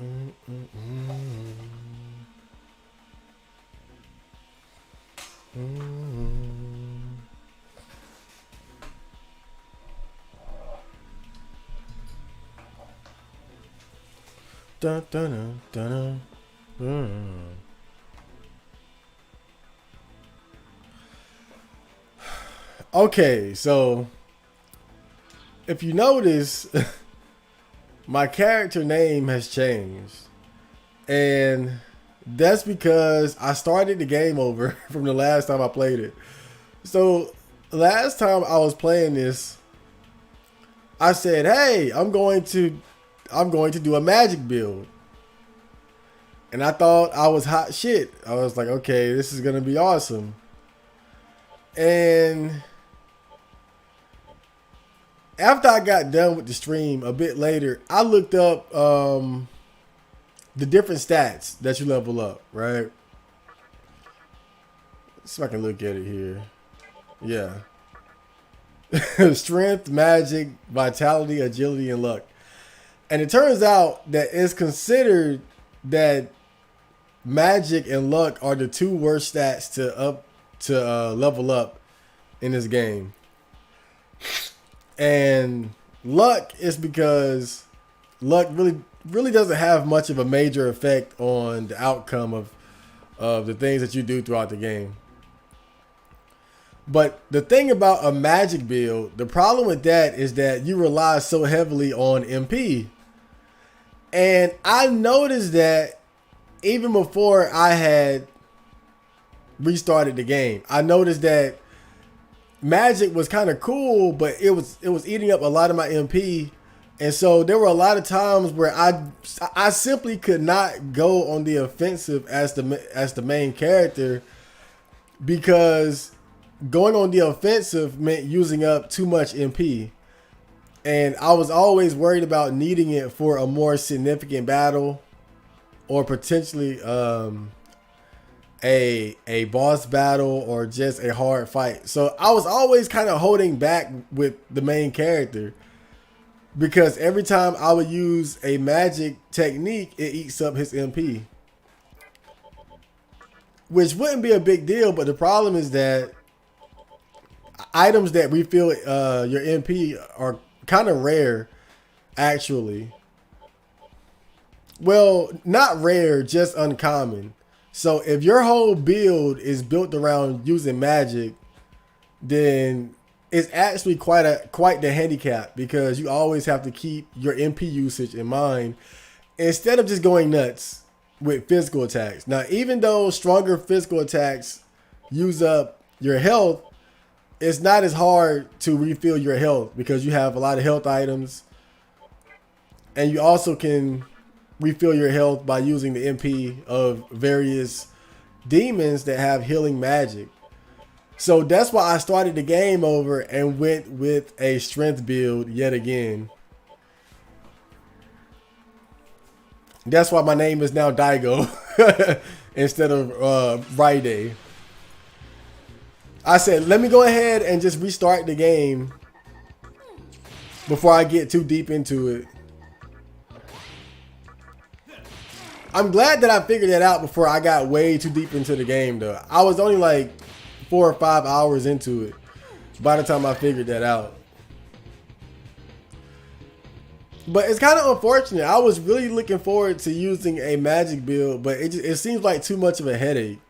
Mm, mm, mm, mm. Dun, dun, dun, dun, dun. Okay, so if you notice, my character name has changed. And that's because I started the game over from the last time I played it. So last time I was playing this, I said, "Hey, I'm going to do a magic build." And I thought I was hot shit. I was like, "Okay, this is going to be awesome." And after I got done with the stream a bit later, I looked up the different stats that you level up, right? Let's see if I can look at it here. Yeah. Strength, magic, vitality, agility, and luck. And it turns out that it's considered that magic and luck are the two worst stats to level up in this game. And luck is because luck really doesn't have much of a major effect on the outcome of the things that you do throughout the game. But the thing about a magic build, the problem with that is that you rely so heavily on MP. And I noticed that even before I had restarted the game, I noticed that magic was kind of cool, but it was eating up a lot of my MP. And so there were a lot of times where I simply could not go on the offensive as the main character because going on the offensive meant using up too much MP. And I was always worried about needing it for a more significant battle or potentially a boss battle or just a hard fight. So I was always kind of holding back with the main character because every time I would use a magic technique, it eats up his MP. Which wouldn't be a big deal, but the problem is that items that refill your MP are kind of rare, actually. Well, not rare, just uncommon. So if your whole build is built around using magic, then it's actually quite the handicap because you always have to keep your MP usage in mind instead of just going nuts with physical attacks. Now, even though stronger physical attacks use up your health, it's not as hard to refill your health because you have a lot of health items, and you also can refill your health by using the MP of various demons that have healing magic. So that's why I started the game over and went with a strength build yet again. That's why my name is now Daigo instead of Friday. I said, let me go ahead and just restart the game before I get too deep into it. I'm glad that I figured that out before I got way too deep into the game, though. I was only like 4 or 5 hours into it by the time I figured that out. But it's kind of unfortunate. I was really looking forward to using a magic build, but it seems like too much of a headache.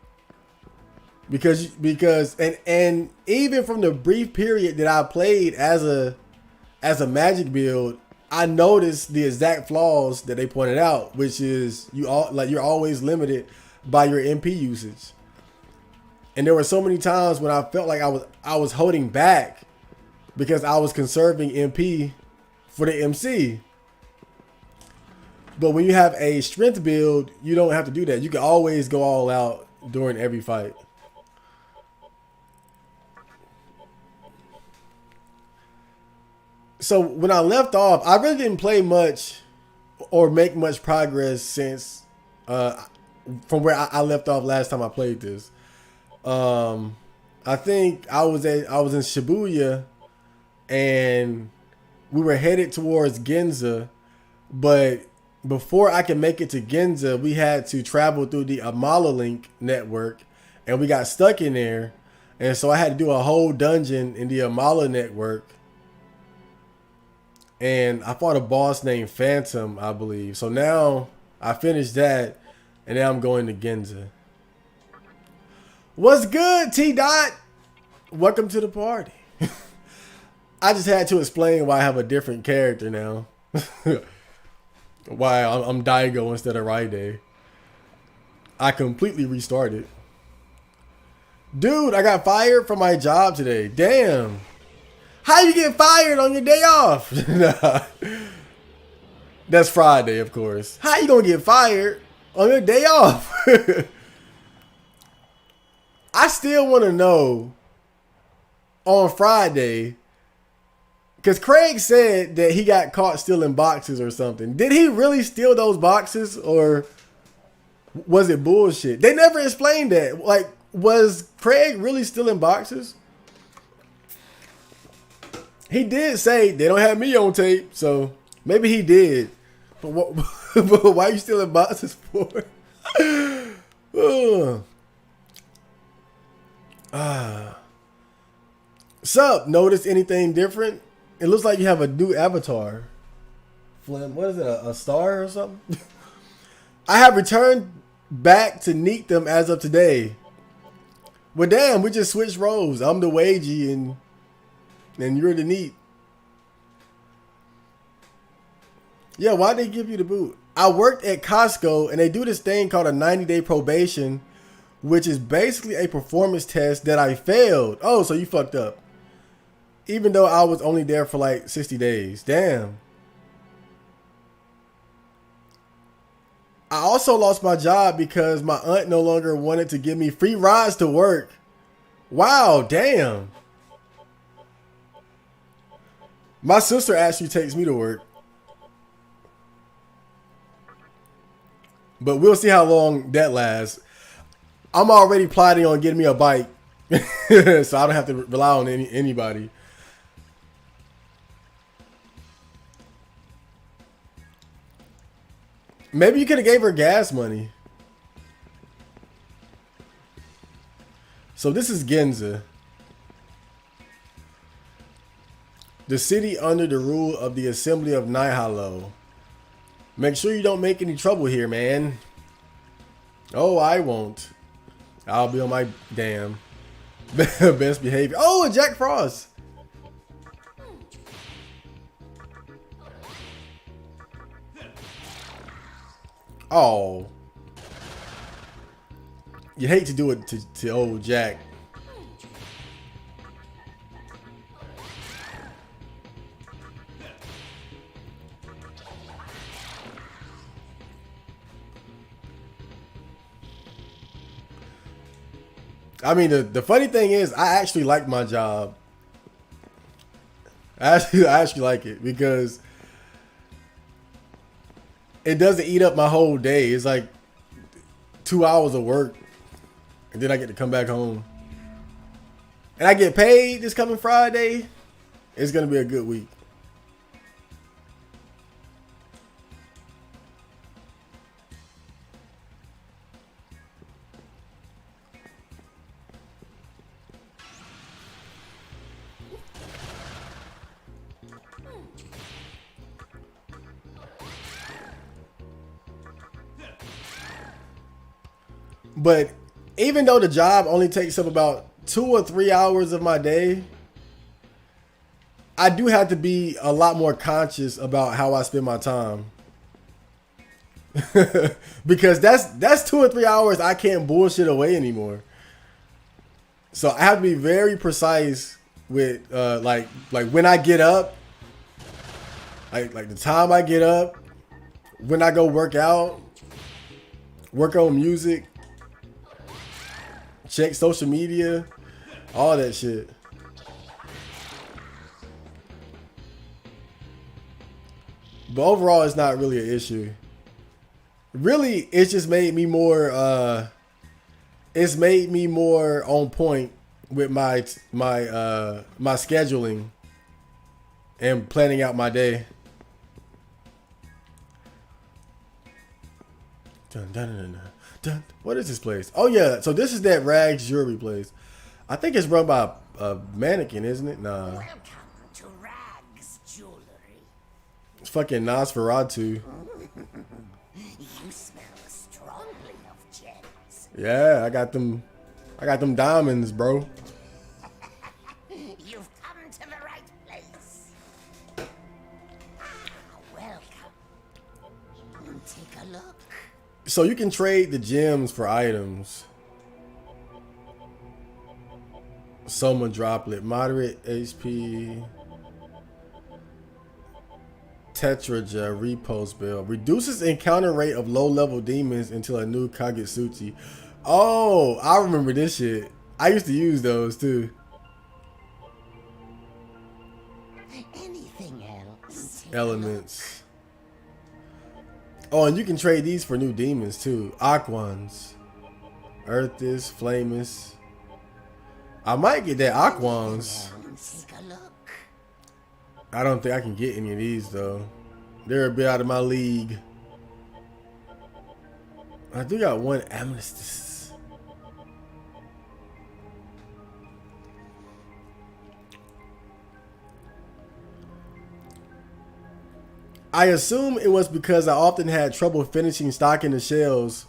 Because and even from the brief period that I played as a magic build, I noticed the exact flaws that they pointed out, which is you're always limited by your MP usage. And there were so many times when I felt like I was holding back because I was conserving MP for the MC. But when you have a strength build, you don't have to do that. You can always go all out during every fight. So when I left off, I really didn't play much or make much progress since from where I left off last time I played this. I think I was in Shibuya and we were headed towards Ginza, but before I could make it to Ginza, we had to travel through the Amala Link network, and we got stuck in there. And so I had to do a whole dungeon in the Amala network. And I fought a boss named Phantom, I believe. So now I finished that, and now I'm going to Ginza. What's good, T Dot? Welcome to the party. I just had to explain why I have a different character now. Why I'm Daigo instead of Raide. I completely restarted. Dude, I got fired from my job today. Damn. How you get fired on your day off? Nah. That's Friday, of course. How you gonna get fired on your day off? I still want to know on Friday, because Craig said that he got caught stealing boxes or something. Did he really steal those boxes, or was it bullshit? They never explained that. Like, was Craig really stealing boxes? He did say they don't have me on tape, so maybe he did. But what? But why are you stealing boxes for? Sup? Notice anything different? It looks like you have a new avatar. Flim, what is it? A star or something? I have returned back to Neatham as of today. Well, damn, we just switched roles. I'm the Wagey and you're the Neat. Yeah, why'd they give you the boot? I worked at Costco, and they do this thing called a 90-day probation, which is basically a performance test that I failed. Oh, so you fucked up. Even though I was only there for like 60 days. Damn. I also lost my job because my aunt no longer wanted to give me free rides to work. Wow, damn. My sister actually takes me to work. But we'll see how long that lasts. I'm already plotting on getting me a bike. So I don't have to rely on anybody. Maybe you could have gave her gas money. So this is Ginza. The city under the rule of the Assembly of Nihalo. Make sure you don't make any trouble here, man. Oh, I won't. I'll be on my damn best behavior. Oh, Jack Frost. Oh. You hate to do it to old Jack. I mean, the funny thing is, I actually like my job. I actually like it because it doesn't eat up my whole day. It's like 2 hours of work, and then I get to come back home. And I get paid this coming Friday. It's gonna be a good week. But even though the job only takes up about 2 or 3 hours of my day, I do have to be a lot more conscious about how I spend my time. Because that's 2 or 3 hours I can't bullshit away anymore. So I have to be very precise with like when I get up, like the time I get up, when I go work out, work on music, check social media, all that shit. But overall, it's not really an issue. Really, it's just made me more. It's made me more on point with my scheduling and planning out my day. Dun, dun, dun, dun, dun. What is this place? Oh yeah, so this is that Rags jewelry place. I think it's run by a mannequin, isn't it? Nah. Welcome to Rags Jewelry. It's fucking Nosferatu. You smell strongly of gems. Yeah, I got them diamonds, bro. You've come to the right place. Welcome. Take a look. So you can trade the gems for items. Soma droplet, moderate HP. Tetraja repost bell reduces encounter rate of low level demons until a new Kagetsuchi. Oh, I remember this shit. I used to use those too. Anything else? Take a Elements. Oh, and you can trade these for new demons too. Aquans. Earthis, Flamus. I might get that Aquans. Take a look. I don't think I can get any of these though. They're a bit out of my league. I do got one Amethyst. I assume it was because I often had trouble finishing stocking the shelves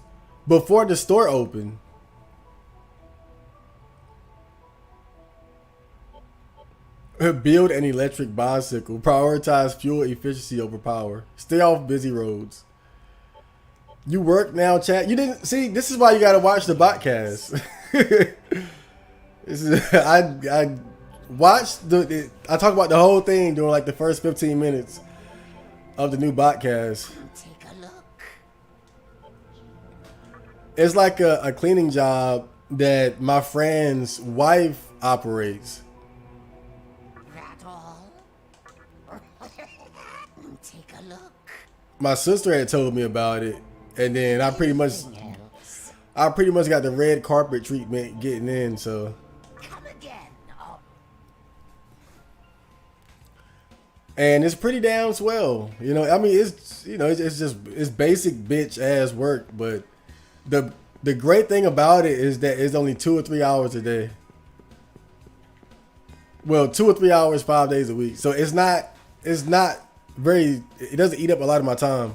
before the store opened. Build an electric bicycle. Prioritize fuel efficiency over power. Stay off busy roads. You work now, chat. You didn't see. This is why you gotta watch the botcast. I watched the. I talk about the whole thing during like the first 15 minutes of the new botcast. Take a look. It's like a cleaning job that my friend's wife operates. That all? Take a look. My sister had told me about it, and then I pretty much Else. got the red carpet treatment getting in. So Come again. Oh, and it's pretty damn swell. You know, I mean, it's basic bitch ass work, but the great thing about it is that it's only 2 or 3 hours a day. Well, 2 or 3 hours, 5 days a week. So it's not very. It doesn't eat up a lot of my time.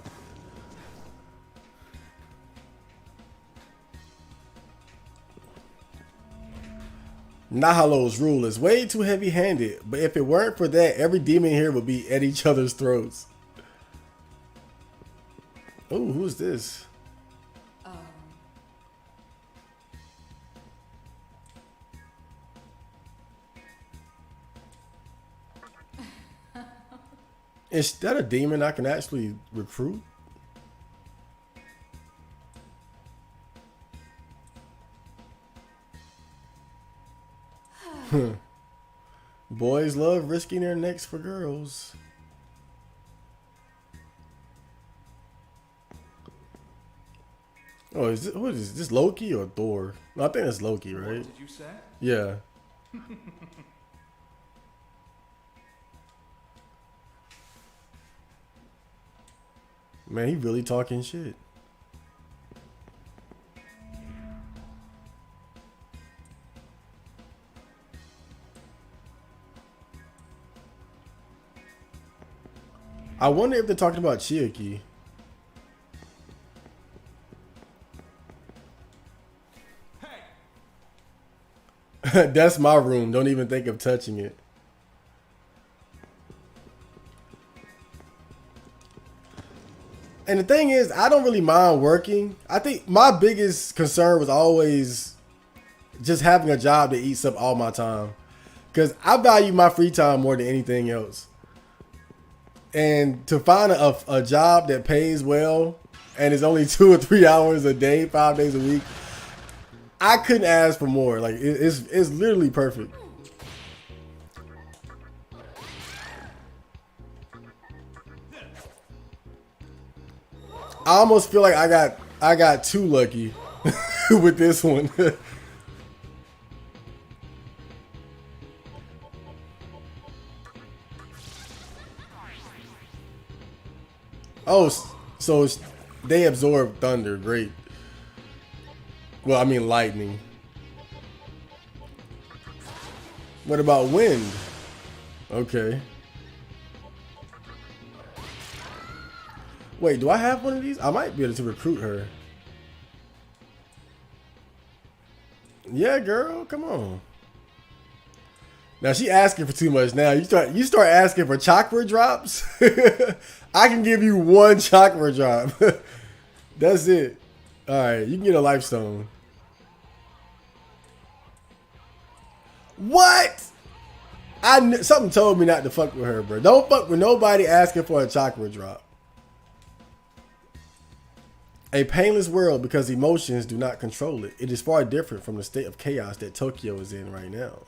Nahalo's rule is way too heavy-handed, but if it weren't for that, every demon here would be at each other's throats. Oh, who's this? Is that a demon I can actually recruit? Boys love risking their necks for girls. Oh, is this, what is this? Loki or Thor? No, I think it's Loki, right? What did you say? Yeah. Man, he really talking shit. I wonder if they're talking about Chiaki. That's my room. Don't even think of touching it. And the thing is, I don't really mind working. I think my biggest concern was always just having a job that eats up all my time. Because I value my free time more than anything else. And to find a job that pays well and is only 2 or 3 hours a day, 5 days a week, I couldn't ask for more. Like it's literally perfect. I almost feel like I got too lucky with this one. Oh, so They absorb thunder. Great. Well, I mean lightning. What about wind? Okay. Wait, do I have one of these? I might be able to recruit her. Yeah, girl, come on. Now she asking for too much. Now you start asking for chakra drops. I can give you one chakra drop. That's it. All right, you can get a life stone. What? Something told me not to fuck with her, bro. Don't fuck with nobody asking for a chakra drop. A painless world because emotions do not control it. It is far different from the state of chaos that Tokyo is in right now.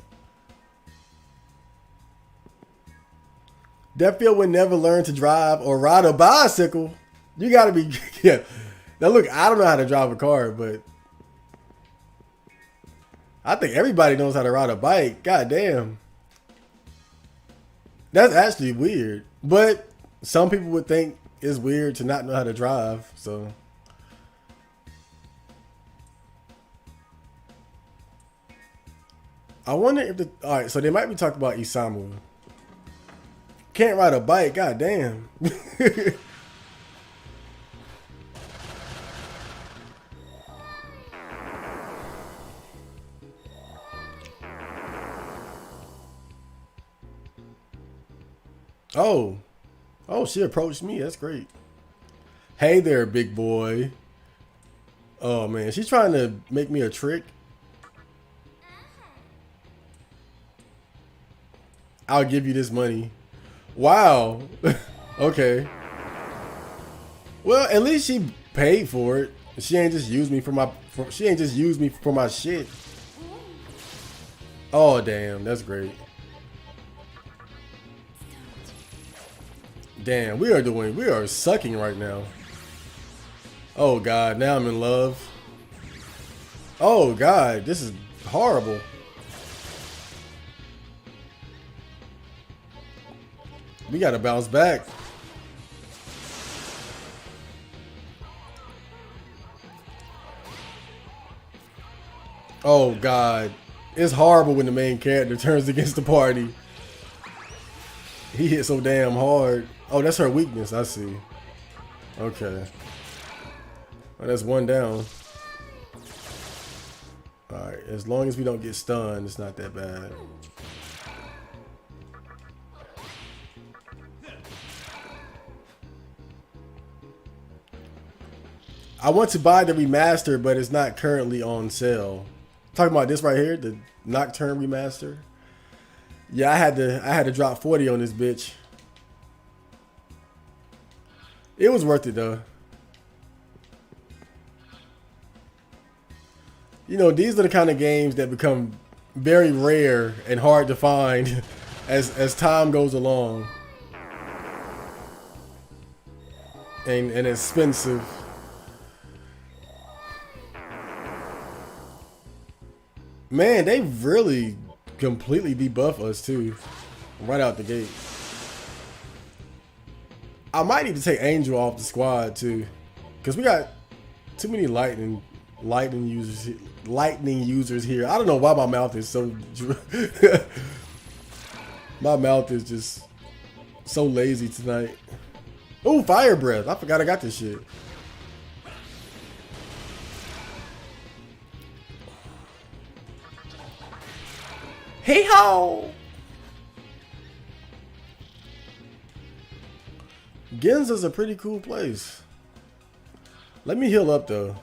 That field would never learn to drive or ride a bicycle. You gotta be, yeah. Now look, I don't know how to drive a car, but I think everybody knows how to ride a bike. God damn. That's actually weird. But some people would think it's weird to not know how to drive, so. I wonder if alright, so they might be talking about Isamu. Can't ride a bike, god damn. Oh. Oh, she approached me. That's great. Hey there, big boy. Oh man, she's trying to make me a trick. I'll give you this money. Wow. Okay. Well, at least she paid for it. She ain't just used me for my shit. Oh damn, that's great. Damn, we are sucking right now. Oh god, now I'm in love. Oh god, this is horrible. We gotta bounce back. Oh god. It's horrible when the main character turns against the party. He hit so damn hard. Oh, that's her weakness, I see. Okay. Well, that's one down. Alright, as long as we don't get stunned, it's not that bad. I want to buy the remaster, but it's not currently on sale. Talking about this right here, the Nocturne remaster. Yeah, I had to drop 40 on this bitch. It was worth it though. You know, these are the kind of games that become very rare and hard to find as time goes along. And expensive. Man, they really completely debuff us too, right out the gate. I might need to take Angel off the squad too, because we got too many lightning users here. I don't know why my mouth is so. My mouth is just so lazy tonight. Oh, fire breath! I forgot I got this shit. Hey ho! Ginza's a pretty cool place. Let me heal up though.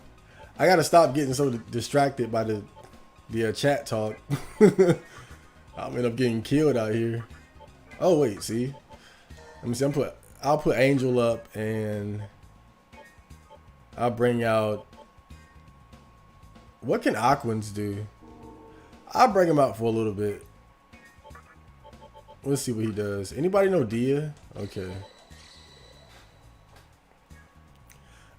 I gotta stop getting so distracted by the chat talk. I'll end up getting killed out here. Oh wait, see. Let me see. I'll put Angel up and I'll bring out. What can Aquans do? I'll bring him out for a little bit. Let's see what he does. Anybody know Dia? Okay.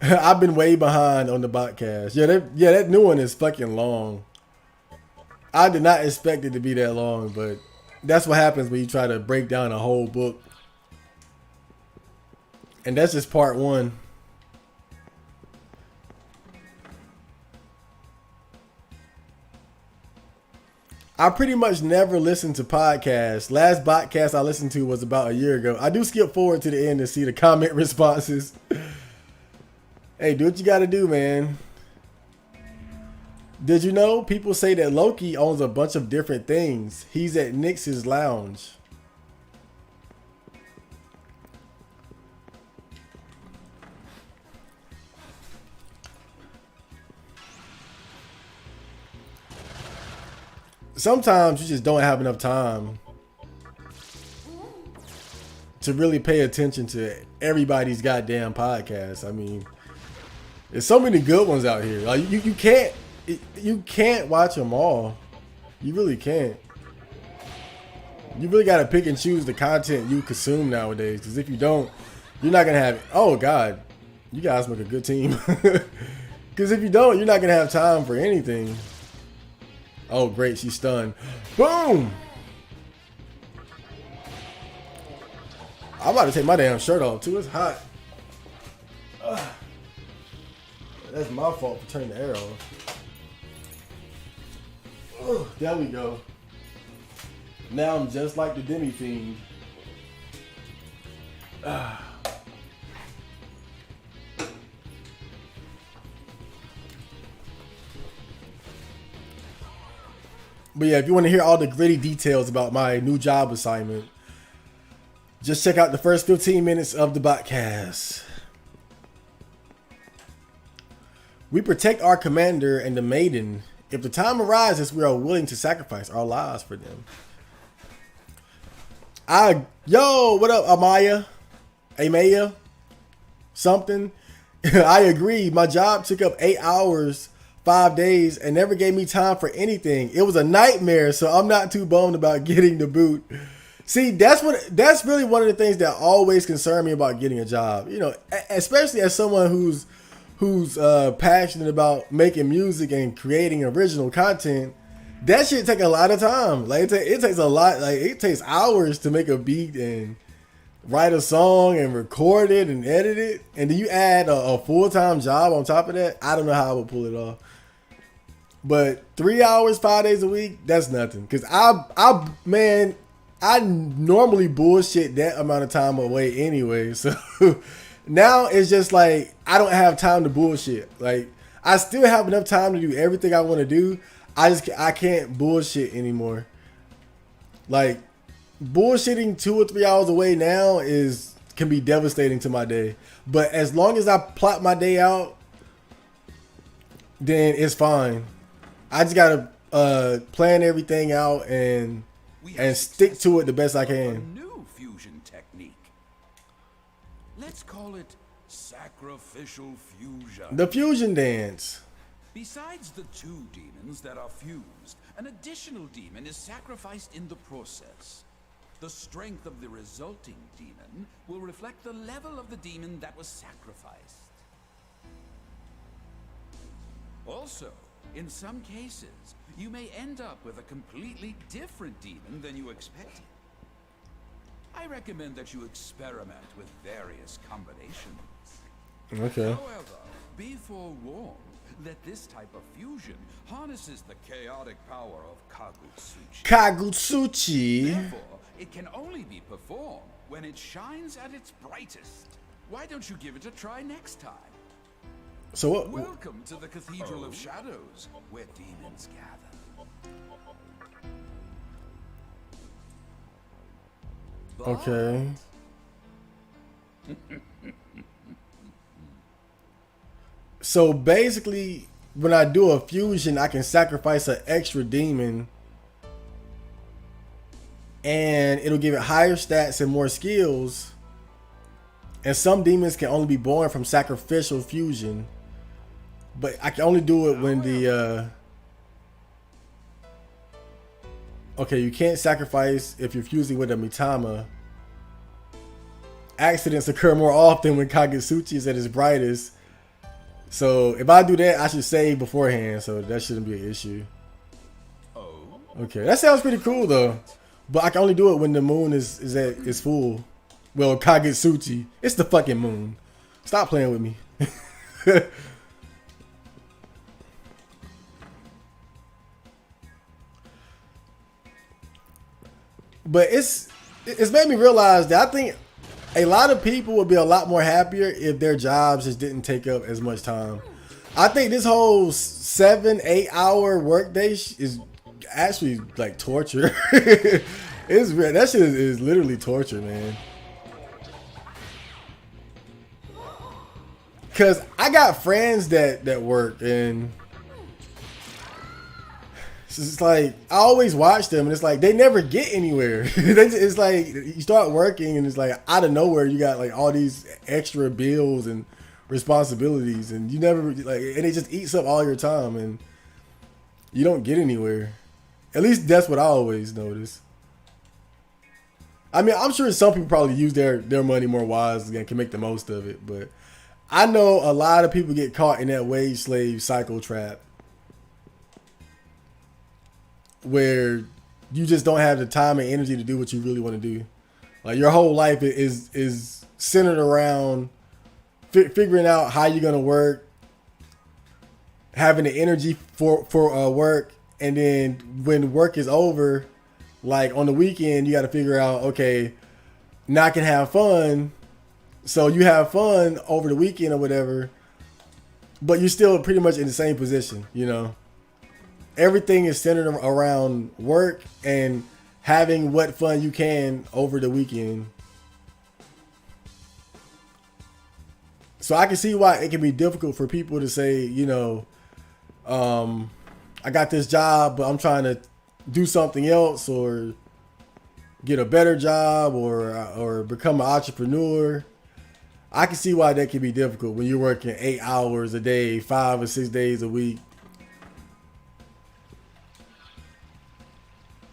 I've been way behind on the podcast. Yeah, that new one is fucking long. I did not expect it to be that long, but that's what happens when you try to break down a whole book. And that's just part one. I pretty much never listen to podcasts. Last podcast I listened to was about a year ago. I do skip forward to the end to see the comment responses. Hey, do what you gotta do, man. Did you know people say that Loki owns a bunch of different things? He's at Nyx's lounge. Sometimes you just don't have enough time to really pay attention to everybody's goddamn podcast. I mean, there's so many good ones out here. Like you can't watch them all. You really can't. You really gotta pick and choose the content you consume nowadays. Because if you don't, you're not gonna have it. Oh God, you guys make a good team. Because if you don't, you're not gonna have time for anything. Oh great, she's stunned. Boom! I'm about to take my damn shirt off too. It's hot. That's my fault for turning the air off. There we go. Now I'm just like the Demi Fiend. But yeah, if you want to hear all the gritty details about my new job assignment, just check out the first 15 minutes of the podcast. We protect our commander and the maiden. If the time arises, we are willing to sacrifice our lives for them. Yo, what up, Amaya? Something? I agree. My job took up 8 hours, 5 days, and never gave me time for anything. It was a nightmare, so I'm not too bummed about getting the boot. See, that's really one of the things that always concern me about getting a job. You know, especially as someone who's passionate about making music and creating original content. That shit take a lot of time. Like it takes a lot. Like it takes hours to make a beat and write a song and record it and edit it, and then you add a full-time job on top of that. I don't know how I would pull it off. But 3 hours, 5 days a week, that's nothing. Cause I normally bullshit that amount of time away anyway. So now it's just like I don't have time to bullshit. Like I still have enough time to do everything I want to do. I can't bullshit anymore. Like bullshitting 2 or 3 hours away now can be devastating to my day. But as long as I plot my day out, then it's fine. I just gotta plan everything out and stick to it the best I can. A new fusion technique. Let's call it sacrificial fusion. The fusion dance. Besides the 2 demons that are fused, an additional demon is sacrificed in the process. The strength of the resulting demon will reflect the level of the demon that was sacrificed. Also, in some cases, you may end up with a completely different demon than you expected. I recommend that you experiment with various combinations. Okay. However, be forewarned that this type of fusion harnesses the chaotic power of Kagutsuchi. Kagutsuchi. Therefore, it can only be performed when it shines at its brightest. Why don't you give it a try next time? So what? Welcome to the Cathedral of Shadows, where demons gather. Okay. So basically, when I do a fusion, I can sacrifice an extra demon, and it'll give it higher stats and more skills. And some demons can only be born from sacrificial fusion, but I can only do it when the okay, you can't sacrifice if you're fusing with a Mitama. Accidents occur more often when Kagutsuchi is at its brightest. So if I do that, I should save beforehand, so that shouldn't be an issue. Okay, that sounds pretty cool though. But I can only do it when the moon is full. Well, Kagutsuchi. It's the fucking moon. Stop playing with me. But it's made me realize that I think a lot of people would be a lot more happier if their jobs just didn't take up as much time. I think this whole 7-8 hour workday is actually like torture. It's real. That shit is literally torture, man. Cause I got friends that work, and it's like I always watch them, and it's like they never get anywhere. It's like you start working, and it's like out of nowhere you got like all these extra bills and responsibilities, and you never like, and it just eats up all your time, and you don't get anywhere. At least that's what I always notice. I mean, I'm sure some people probably use their money more wisely and can make the most of it, but I know a lot of people get caught in that wage slave cycle trap where you just don't have the time and energy to do what you really want to do. Like your whole life is centered around figuring out how you're gonna work, having the energy for work, and then when work is over, like on the weekend, you got to figure out, okay, now I can have fun. So you have fun over the weekend or whatever, but you're still pretty much in the same position, you know. Everything is centered around work and having what fun you can over the weekend. So I can see why it can be difficult for people to say, you know, I got this job, but I'm trying to do something else or get a better job or become an entrepreneur. I can see why that can be difficult when you're working 8 hours a day, 5 or 6 days a week.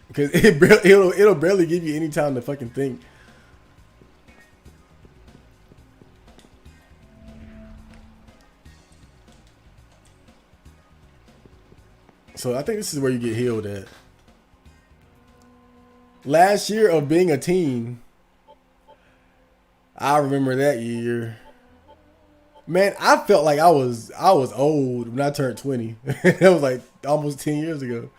Because it'll barely give you any time to fucking think. So I think this is where you get healed at. Last year of being a teen, I remember that year. Man, I felt like I was old when I turned 20. That was like almost 10 years ago.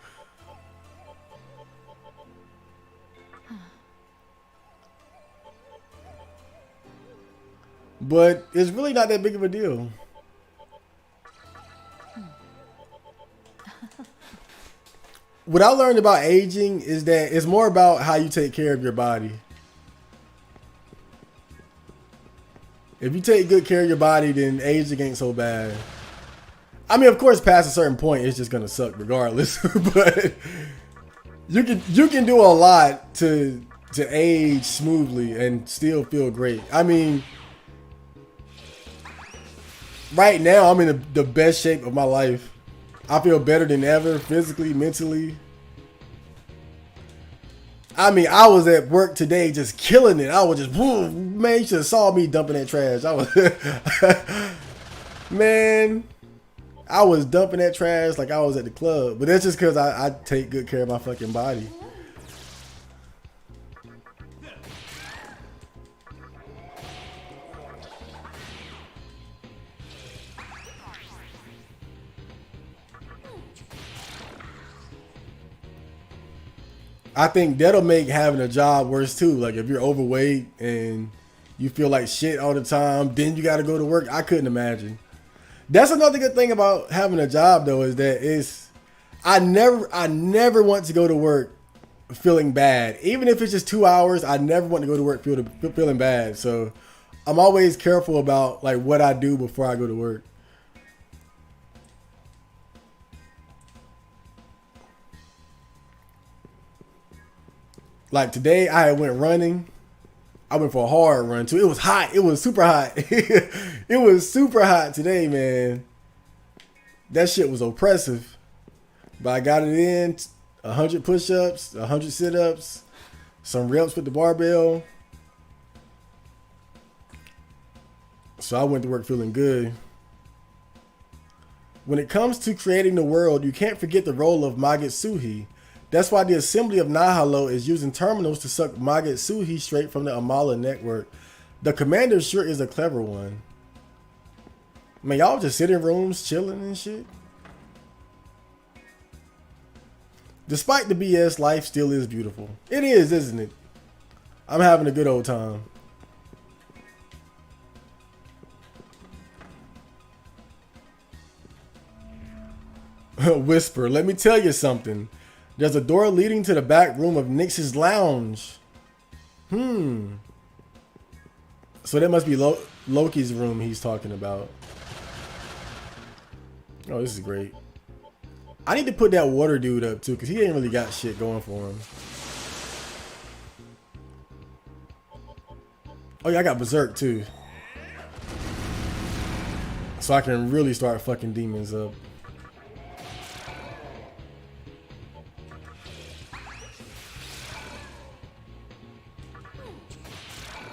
But it's really not that big of a deal. What I learned about aging is that it's more about how you take care of your body. If you take good care of your body, then aging ain't so bad. I mean, of course, past a certain point, it's just gonna suck regardless. But you can do a lot to age smoothly and still feel great. I mean, right now I'm in the best shape of my life. I feel better than ever, physically, mentally. I mean, I was at work today just killing it. I was just, man, you should have saw me dumping that trash. I was, man, I was dumping that trash like I was at the club. But that's just because I take good care of my fucking body. I think that'll make having a job worse too. Like if you're overweight and you feel like shit all the time, then you got to go to work. I couldn't imagine. That's another good thing about having a job though, is that I never want to go to work feeling bad. Even if it's just 2 hours, I never want to go to work feeling bad. So I'm always careful about like what I do before I go to work. Like today, I went running. I went for a hard run too. It was hot. It was super hot. It was super hot today, man. That shit was oppressive. But I got it in. 100 push-ups, 100 sit-ups, some reps with the barbell. So I went to work feeling good. When it comes to creating the world, you can't forget the role of Magetsuhi. That's why the assembly of Nahalo is using terminals to suck Magetsuhi straight from the Amala network. The commander sure is a clever one. Man, y'all just sit in rooms chilling and shit. Despite the BS, life still is beautiful. It is, isn't it? I'm having a good old time. Whisper, let me tell you something. There's a door leading to the back room of Nyx's lounge. So that must be Loki's room he's talking about. Oh, this is great. I need to put that water dude up too, because he ain't really got shit going for him. Oh yeah, I got Berserk too. So I can really start fucking demons up.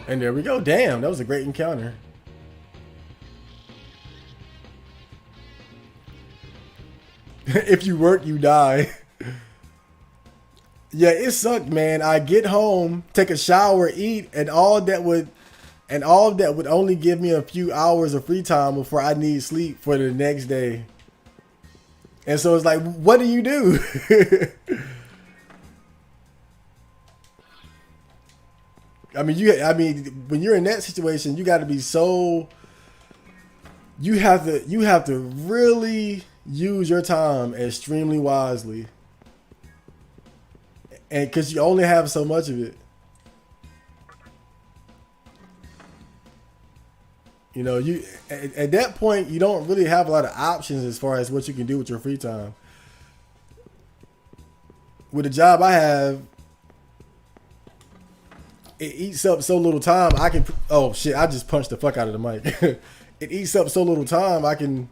And there we go. Damn, that was a great encounter. If you work, you die. Yeah, it sucked, man. I get home, take a shower, eat, and all that would only give me a few hours of free time before I need sleep for the next day. And so it's like, what do you do? I mean, when you're in that situation, you got to be so. You have to really use your time extremely wisely, and because you only have so much of it. You know, you at that point you don't really have a lot of options as far as what you can do with your free time. With the job I have, it eats up so little time. I can. Oh shit! I just punched the fuck out of the mic. It eats up so little time. I can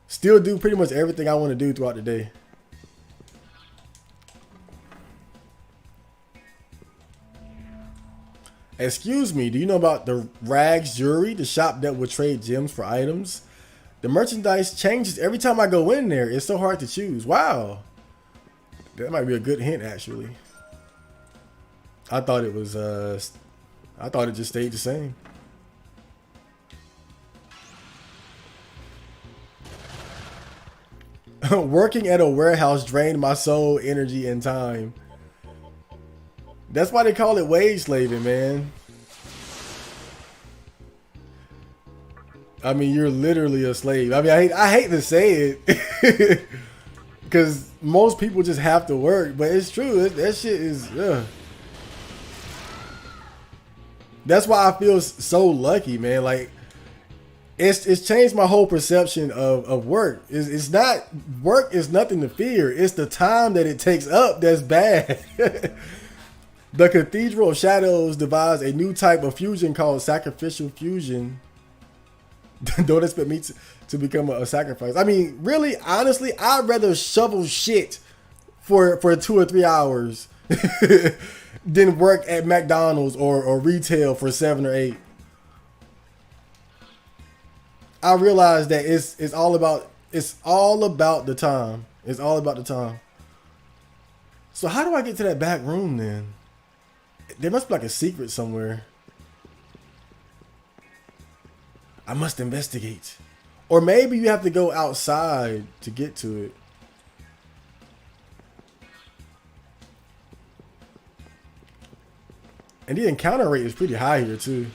still do pretty much everything I want to do throughout the day. Excuse me, do you know about the Rags Jewelry, the shop that would trade gems for items? The merchandise changes every time I go in there. It's so hard to choose. Wow. That might be a good hint, actually. I thought it was, I thought it just stayed the same. Working at a warehouse drained my soul, energy, and time. That's why they call it wage slaving, man. I mean, you're literally a slave. I mean, I hate to say it, because most people just have to work, but it's true. That shit is. That's why I feel so lucky, man. Like, it's changed my whole perception of work. It's not work is nothing to fear. It's the time that it takes up that's bad. The Cathedral of Shadows devised a new type of fusion called sacrificial fusion. Don't expect me to become a sacrifice. I mean, really, honestly, I'd rather shovel shit for 2 or 3 hours than work at McDonald's or retail for 7 or 8. I realize that it's all about the time. It's all about the time. So how do I get to that back room then? There must be like a secret somewhere. I must investigate. Or maybe you have to go outside to get to it. And the encounter rate is pretty high here too.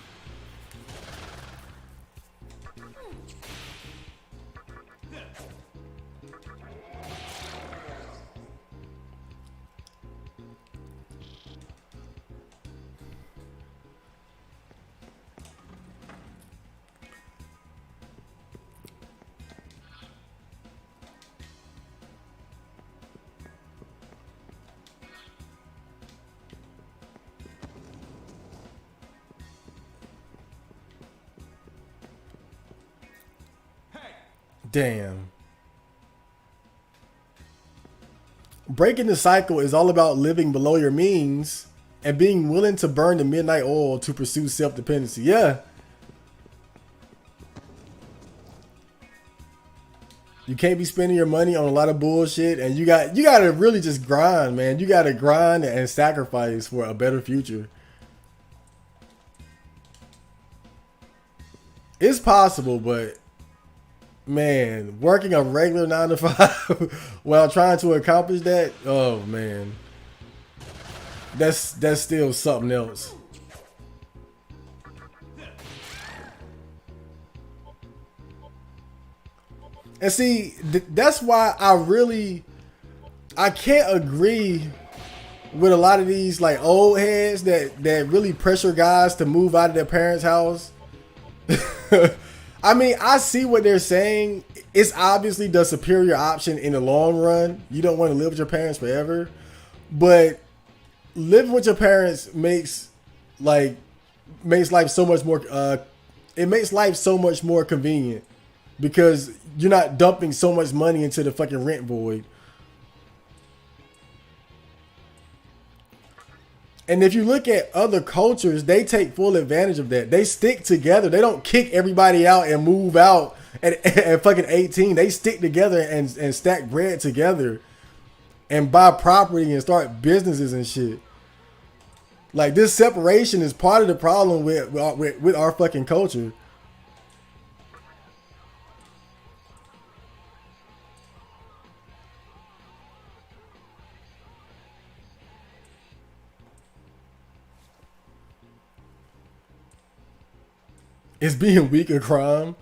Damn. Breaking the cycle is all about living below your means and being willing to burn the midnight oil to pursue self-dependency. Yeah. You can't be spending your money on a lot of bullshit, and you got to really just grind, man. You got to grind and sacrifice for a better future. It's possible, but Man, working a regular 9 to 5 while trying to accomplish that, oh man, that's still something else. And see, that's why I can't agree with a lot of these like old heads that really pressure guys to move out of their parents' house. I mean, I see what they're saying. It's obviously the superior option in the long run. You don't want to live with your parents forever, but living with your parents makes life so much more. It makes life so much more convenient because you're not dumping so much money into the fucking rent void. And if you look at other cultures, they take full advantage of that. They stick together. They don't kick everybody out and move out at fucking 18. They stick together and stack bread together and buy property and start businesses and shit. Like, this separation is part of the problem with our fucking culture. Is being weak a crime?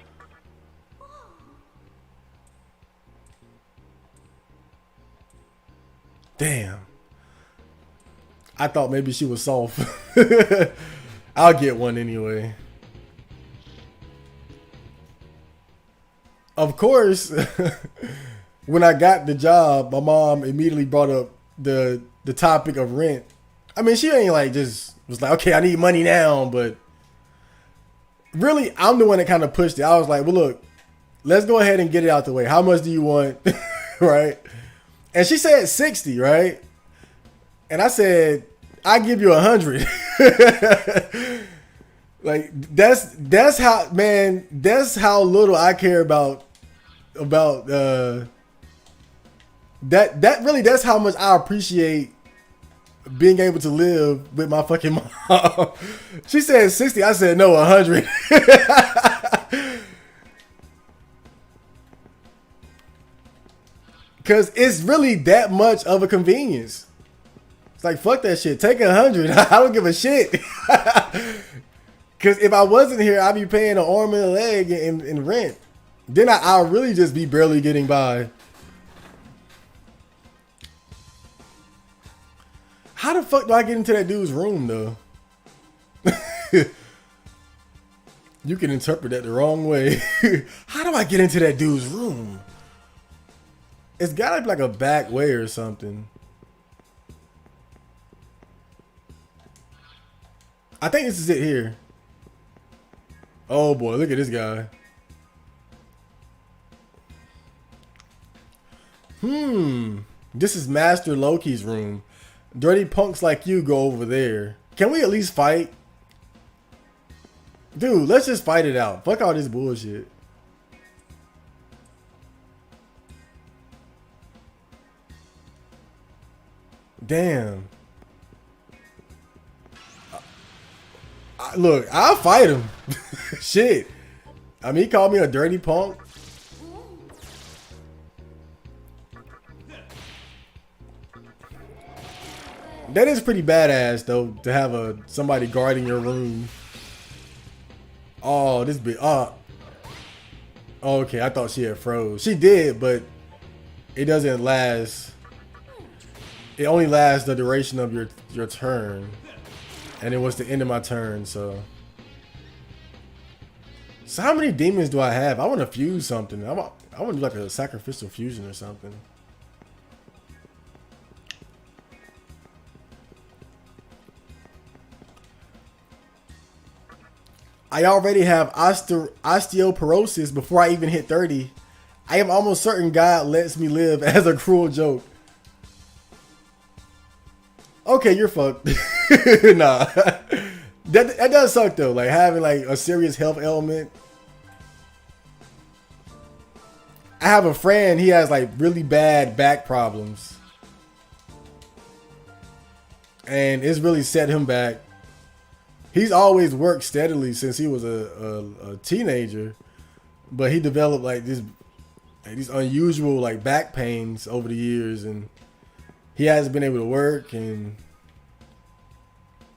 Damn. I thought maybe she was soft. I'll get one anyway. Of course, when I got the job, my mom immediately brought up the topic of rent. I mean, she ain't like just was like, okay, I need money now, but really, I'm the one that kind of pushed it. I was like, well, look, let's go ahead and get it out the way. How much do you want? Right? And she said 60, right? And I said, I give you 100. Like, that's how, man, that's how little I care about that really, that's how much I appreciate being able to live with my fucking mom. She said 60. I said no, 100. Because it's really that much of a convenience. It's like, fuck that shit. Take 100. I don't give a shit. Because if I wasn't here, I'd be paying an arm and a leg in rent. Then I'll really just be barely getting by. How the fuck do I get into that dude's room, though? You can interpret that the wrong way. How do I get into that dude's room? It's gotta be like a back way or something. I think this is it here. Oh boy, look at this guy. This is Master Loki's room. Dirty punks like you go over there. Can we at least fight? Dude, let's just fight it out. Fuck all this bullshit. Damn. Look, I'll fight him. Shit. I mean, he called me a dirty punk. That is pretty badass, though, to have somebody guarding your room. Oh, this bit. Okay, I thought she had froze. She did, but it doesn't last. It only lasts the duration of your turn, and it was the end of my turn. So how many demons do I have? I want to fuse something. I want to do like a sacrificial fusion or something. I already have osteoporosis before I even hit 30. I am almost certain God lets me live as a cruel joke. Okay, you're fucked. Nah. That does suck though, like having like a serious health ailment. I have a friend, he has like really bad back problems. And it's really set him back. He's always worked steadily since he was a teenager. but he developed like these unusual like back pains over the years, and he hasn't been able to work, and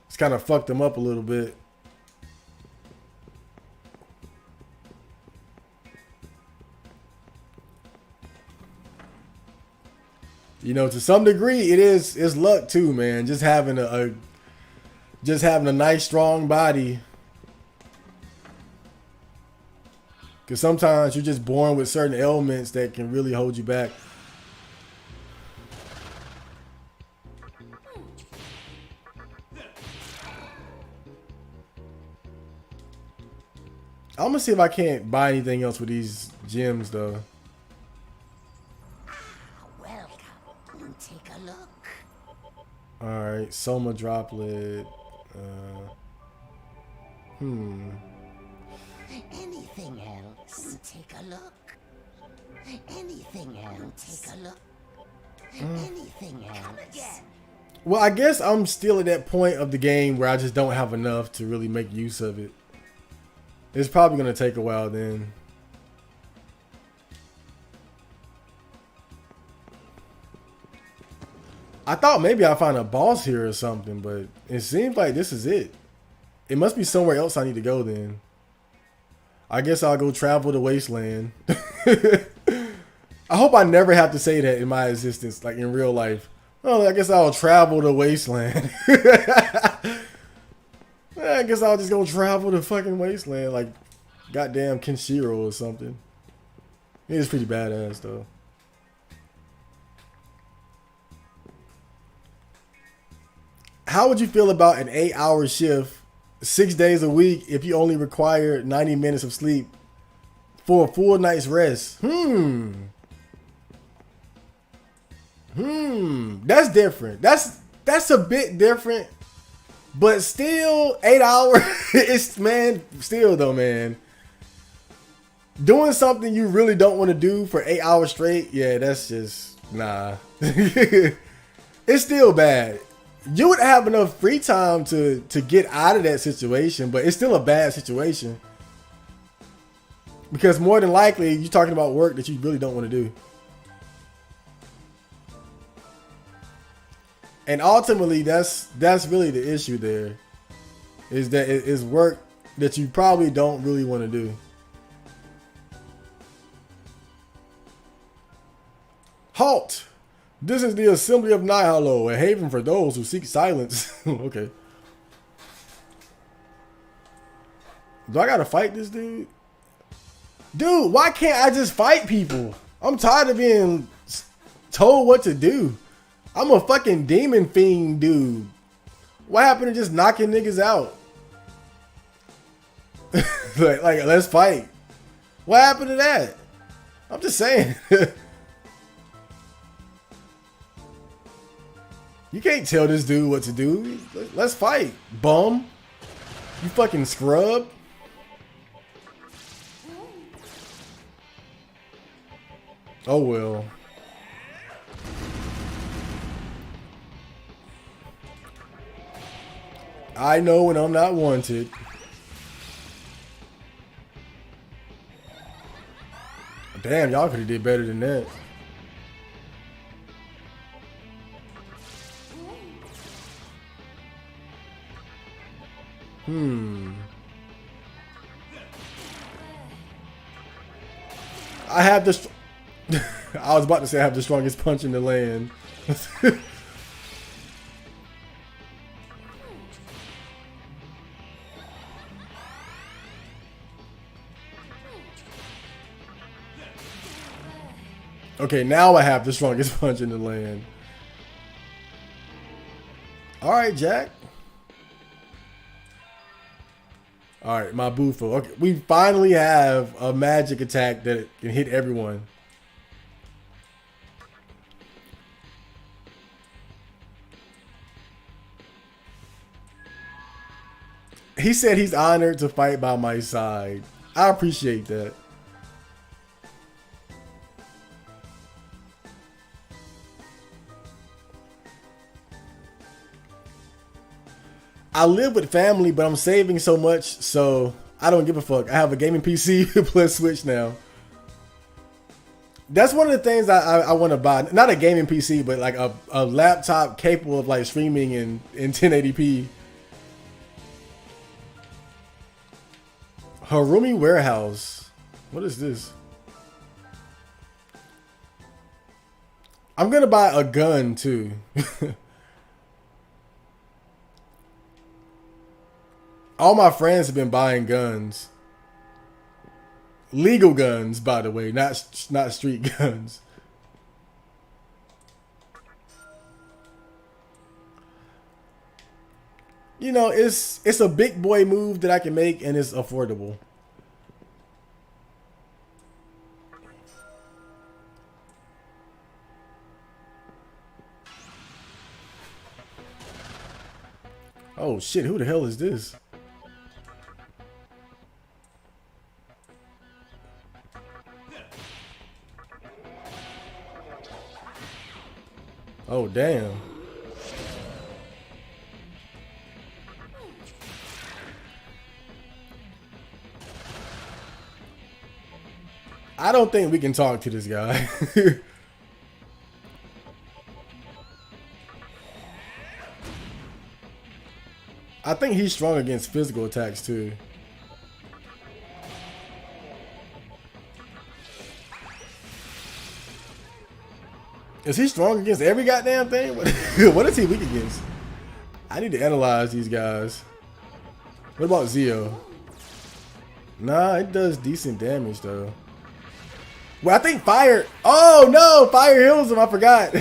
it's kind of fucked him up a little bit. You know, to some degree, it's luck too, man. Just having a nice strong body. Because sometimes you're just born with certain ailments that can really hold you back. I'm gonna see if I can't buy anything else with these gems though. Welcome. Take a look. Alright, Soma droplet. Anything else? Take a look. Anything else? Take a look. Anything else? Come again. Well, I guess I'm still at that point of the game where I just don't have enough to really make use of it. It's probably gonna take a while then. I thought maybe I'd find a boss here or something, but it seems like this is it. It must be somewhere else I need to go then. I guess I'll go travel the wasteland. I hope I never have to say that in my existence, like in real life. Oh, I guess I'll travel the wasteland. I guess I'll just go travel the fucking wasteland, like goddamn Kenshiro or something. It is pretty badass though. How would you feel about an 8-hour shift, 6 days a week, if you only require 90 minutes of sleep for a full night's rest? That's different. That's a bit different. But still, 8 hours, it's, man, still though, man. Doing something you really don't want to do for 8 hours straight, yeah, that's just, nah. It's still bad. You would have enough free time to get out of that situation, but it's still a bad situation. Because more than likely, you're talking about work that you really don't want to do. And ultimately, that's really the issue there. Is that it is work that you probably don't really want to do. Halt! This is the Assembly of Nihilo, a haven for those who seek silence. Okay. Do I gotta fight this dude? Dude, why can't I just fight people? I'm tired of being told what to do. I'm a fucking demon fiend dude. What happened to just knocking niggas out? like, let's fight. What happened to that? I'm just saying. You can't tell this dude what to do. Let's fight, bum. You fucking scrub. Oh well. I know when I'm not wanted. Damn, y'all could have did better than that. I have the. I was about to say I have the strongest punch in the land. Okay, now I have the strongest punch in the land. All right, Jack. All right, my Bufo. Okay, we finally have a magic attack that can hit everyone. He said he's honored to fight by my side. I appreciate that. I live with family, but I'm saving so much, so I don't give a fuck. I have a gaming PC plus Switch now. That's one of the things I want to buy. Not a gaming PC, but like a laptop capable of like streaming in 1080p. Harumi Warehouse. What is this? I'm gonna buy a gun too. All my friends have been buying guns. Legal guns, by the way, not street guns. You know, it's a big boy move that I can make, and it's affordable. Oh shit, who the hell is this? Oh damn. I don't think we can talk to this guy. I think he's strong against physical attacks too. Is he strong against every goddamn thing? What is he weak against? I need to analyze these guys. What about Zio? Nah, it does decent damage though. Well, I think fire. Oh no, fire heals him. I forgot.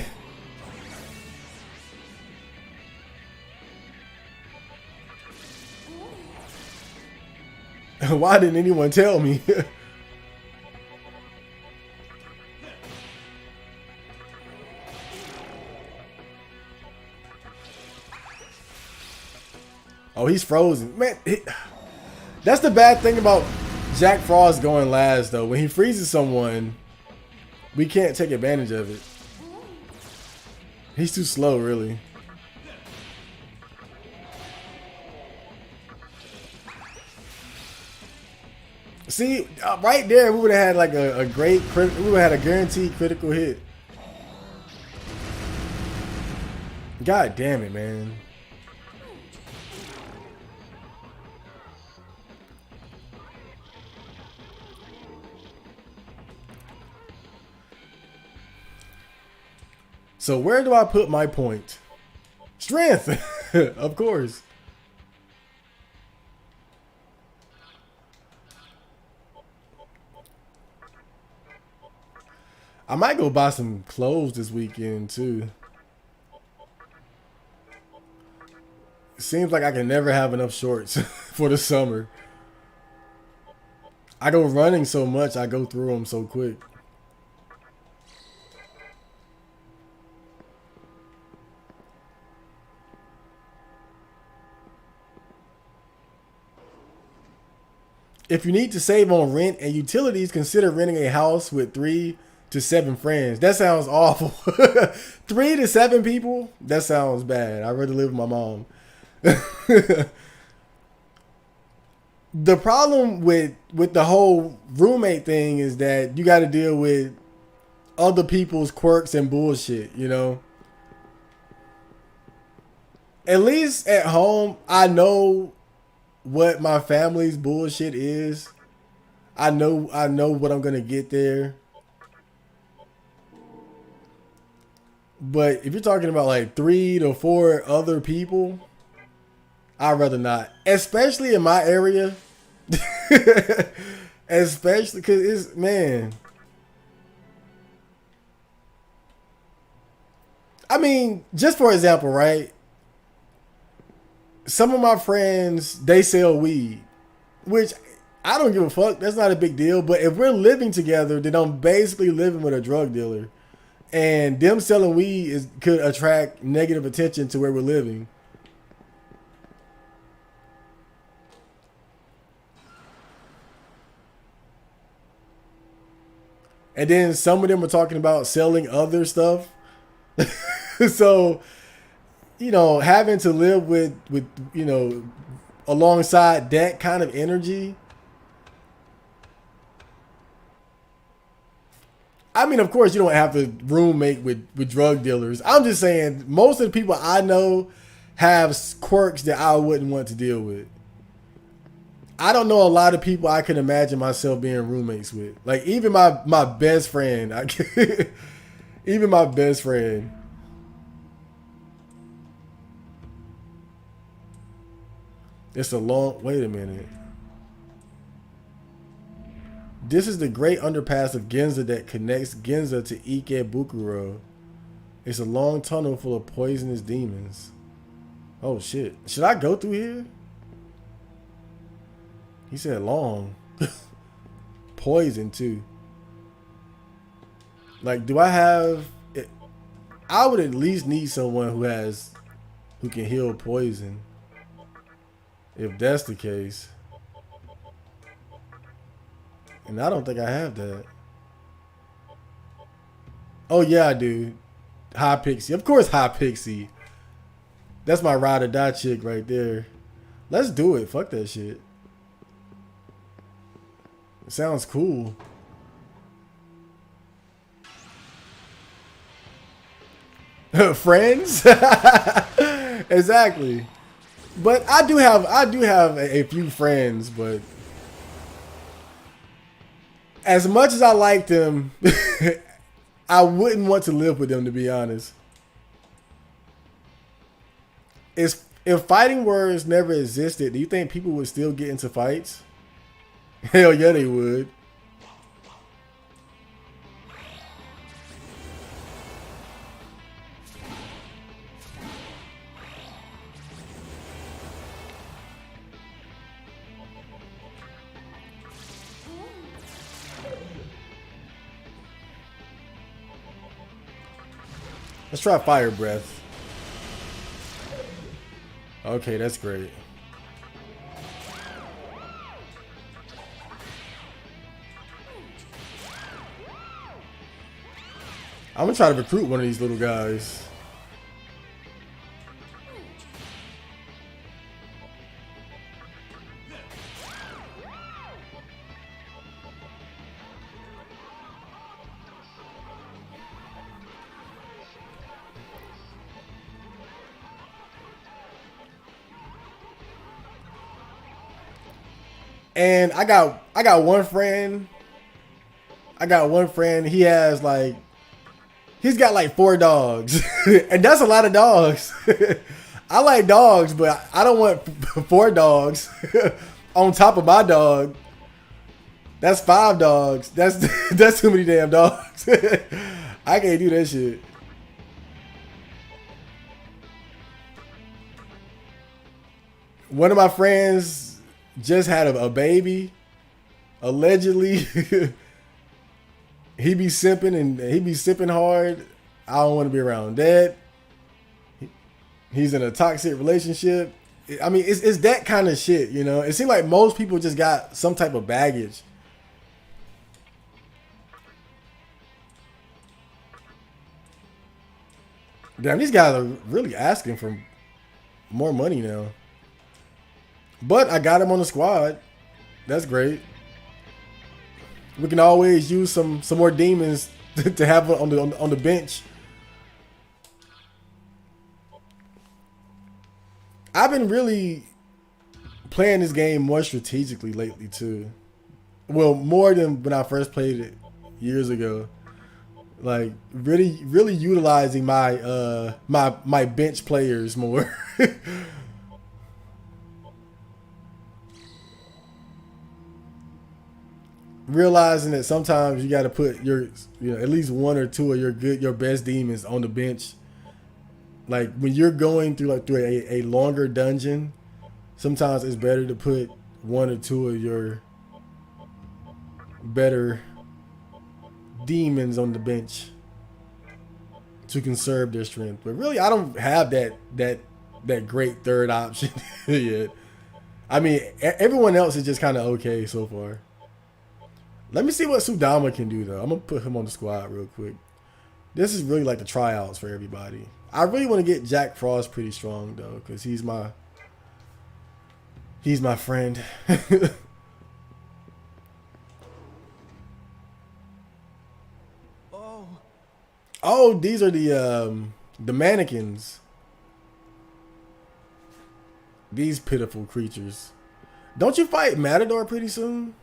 Why didn't anyone tell me? Oh, he's frozen. Man, that's the bad thing about Jack Frost going last, though. When he freezes someone, we can't take advantage of it. He's too slow, really. See, right there, we would have had like a great, we would have had a guaranteed critical hit. God damn it, man. So where do I put my point? Strength, of course. I might go buy some clothes this weekend too. It seems like I can never have enough shorts for the summer. I go running so much, I go through them so quick. If you need to save on rent and utilities, consider renting a house with 3 to 7 friends. That sounds awful. 3 to 7 people? That sounds bad. I'd rather live with my mom. The problem with the whole roommate thing is that you got to deal with other people's quirks and bullshit, you know? At least at home, I know what my family's bullshit is. I know what I'm gonna get there. But if you're talking about like 3 to 4 other people, I'd rather not. Especially in my area. Especially because it's, man. I mean, just for example, right? Some of my friends, they sell weed, which I don't give a fuck. That's not a big deal. But if we're living together, then I'm basically living with a drug dealer. And them selling weed could attract negative attention to where we're living. And then some of them are talking about selling other stuff. So, you having to live with alongside that kind of energy, I mean, of course, you don't have to roommate with drug dealers. I'm just saying, most of the people I know have quirks that I wouldn't want to deal with. I don't know a lot of people I can imagine myself being roommates with. Like, even my best friend. Even my best friend. It's a long... Wait a minute. This is the great underpass of Ginza that connects Ginza to Ikebukuro. It's a long tunnel full of poisonous demons. Oh shit. Should I go through here? He said long. Poison too. Like, do I have... I would at least need someone who can heal poison. If that's the case. And I don't think I have that. Oh yeah, I do. High Pixie. Of course High Pixie. That's my ride or die chick right there. Let's do it. Fuck that shit. It sounds cool. Friends? Exactly. But I do have a few friends, but as much as I like them, I wouldn't want to live with them, to be honest. If fighting words never existed, do you think people would still get into fights? Hell yeah, they would. Let's try Fire Breath. Okay, that's great. I'm gonna try to recruit one of these little guys. And I got one friend. He has like, he's got like 4 dogs, and that's a lot of dogs. I like dogs, but I don't want 4 dogs on top of my dog. That's 5 dogs. That's too many damn dogs. I can't do that shit. One of my friends just had a baby, allegedly. He be sipping hard. I don't want to be around that. He's in a toxic relationship. I mean, it's that kind of shit, you know. It seems like most people just got some type of baggage. Damn, these guys are really asking for more money now. But I got him on the squad. That's great. We can always use some more demons to have on the bench. I've been really playing this game more strategically lately too. Well, more than when I first played it years ago. Like really utilizing my my bench players more. Realizing that sometimes you got to put at least 1 or 2 of your best demons on the bench. Like when you're going through a longer dungeon, sometimes it's better to put 1 or 2 of your better demons on the bench to conserve their strength. But really, I don't have that great third option yet. I mean, everyone else is just kind of okay so far. Let me see what Sudama can do, though. I'm going to put him on the squad real quick. This is really like the tryouts for everybody. I really want to get Jack Frost pretty strong, though, because he's my friend. Oh, these are the mannequins. These pitiful creatures. Don't you fight Matador pretty soon?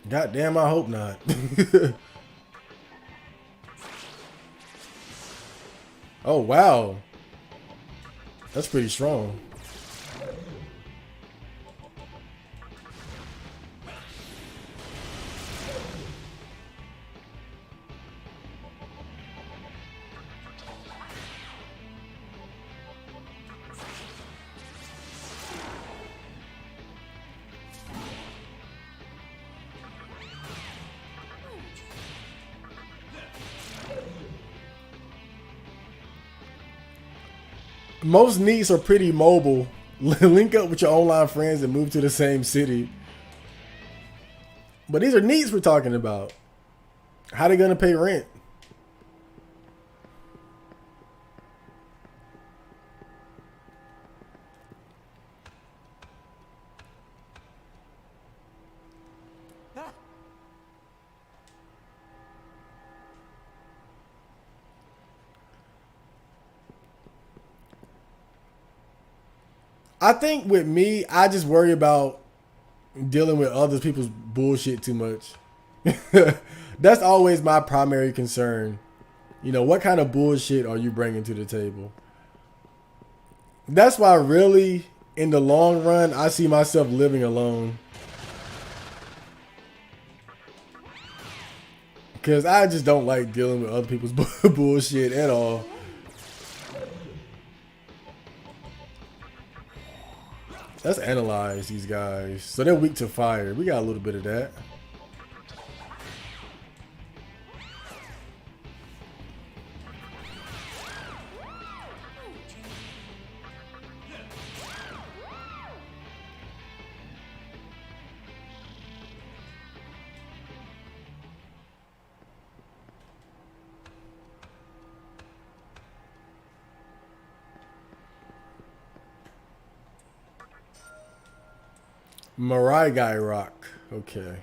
God damn, I hope not. Oh, wow. That's pretty strong. Most neats are pretty mobile. Link up with your online friends and move to the same city. But these are needs we're talking about. How they gonna pay rent? I think with me, I just worry about dealing with other people's bullshit too much. That's always my primary concern. You know, what kind of bullshit are you bringing to the table? That's why, really, in the long run, I see myself living alone. Because I just don't like dealing with other people's bullshit at all. Let's analyze these guys. So they're weak to fire. We got a little bit of that. Marai Guy Rock. Okay.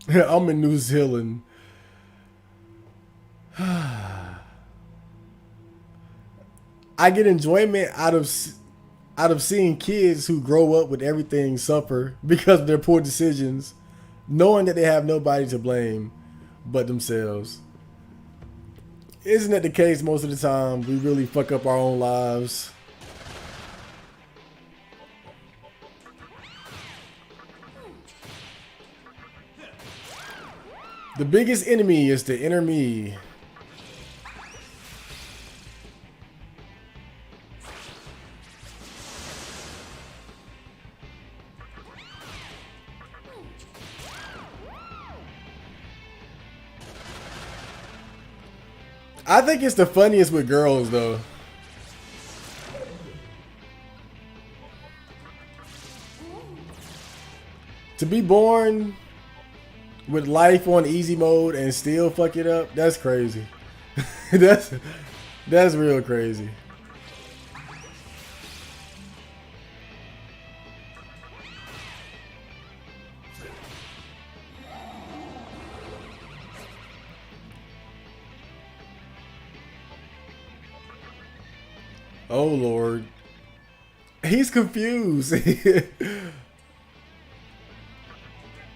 I'm in New Zealand. I get enjoyment out of seeing kids who grow up with everything suffer because of their poor decisions, knowing that they have nobody to blame but themselves. Isn't that the case most of the time? We really fuck up our own lives. The biggest enemy is the inner me. I think it's the funniest with girls, though. To be born with life on easy mode and still fuck it up, that's crazy. that's real crazy. Oh Lord. He's confused.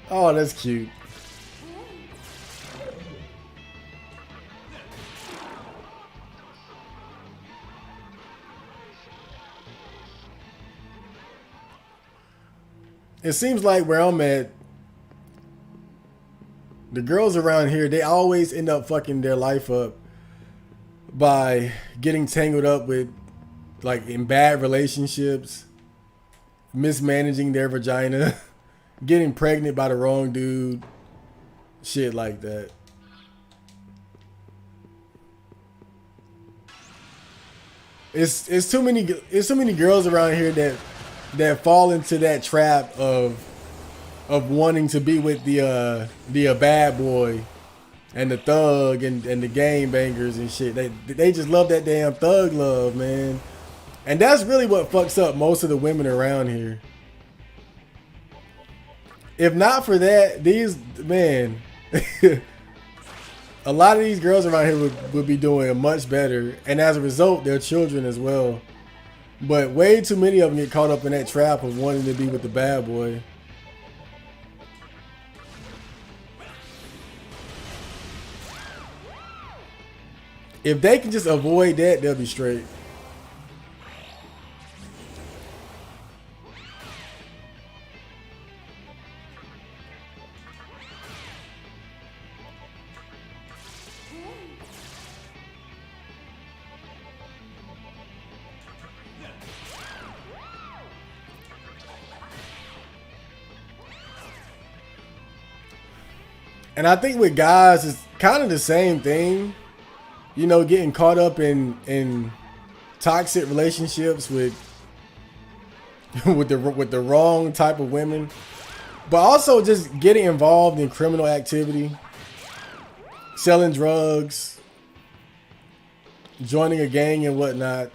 Oh, that's cute. It seems like where I'm at, the girls around here, they always end up fucking their life up by getting tangled up with, like, in bad relationships, mismanaging their vagina, getting pregnant by the wrong dude, shit like that. it's too many girls around here that fall into that trap of wanting to be with the bad boy and the thug and the game bangers and shit. They just love that damn thug love, man. And that's really what fucks up most of the women around here. If not for that, these man a lot of these girls around here would be doing much better, and as a result, their children as well. But way too many of them get caught up in that trap of wanting to be with the bad boy. If they can just avoid that, they'll be straight. And I think with guys, it's kind of the same thing. You know, getting caught up in toxic relationships with with the wrong type of women, but also just getting involved in criminal activity, selling drugs, joining a gang and whatnot,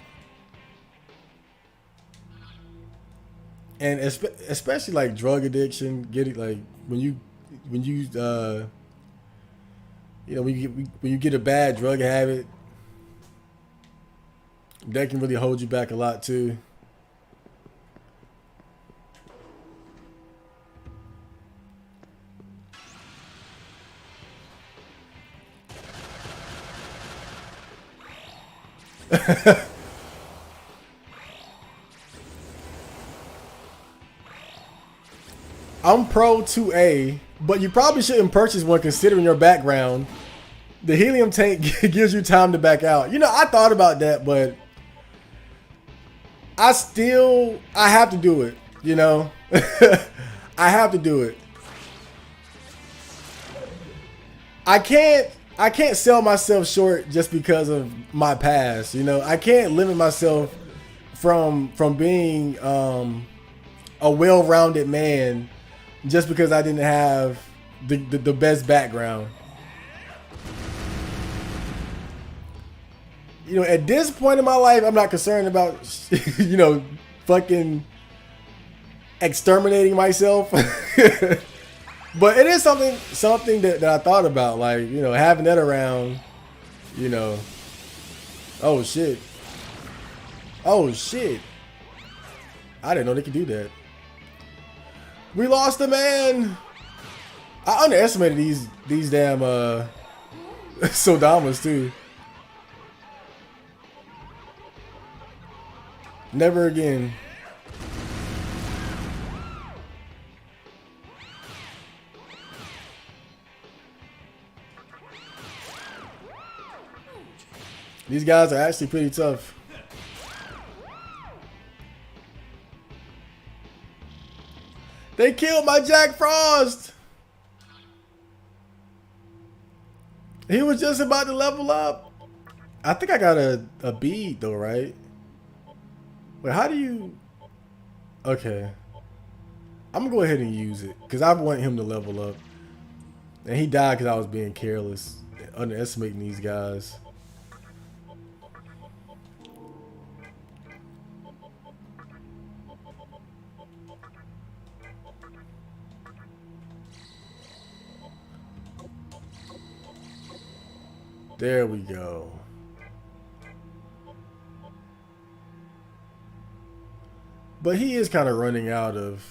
and especially like drug addiction. Getting like when you you know, when you get a bad drug habit, that can really hold you back a lot too. I'm pro 2A, but you probably shouldn't purchase one considering your background. The helium tank gives you time to back out. You know, I thought about that, but I have to do it, you know? I have to do it. I can't sell myself short just because of my past, you know? I can't limit myself from being a well-rounded man just because I didn't have the best background. You know, at this point in my life, I'm not concerned about, you know, fucking exterminating myself. But it is something that I thought about, like, you know, having that around, you know. Oh, shit. Oh, shit. I didn't know they could do that. We lost a man. I underestimated these damn Sodamas too. Never again. These guys are actually pretty tough. They killed my Jack Frost. He was just about to level up. I think I got a bead though, right? Wait, how do you... Okay. I'm gonna go ahead and use it because I want him to level up. And he died because I was being careless, underestimating these guys. There we go. But he is kind of running out of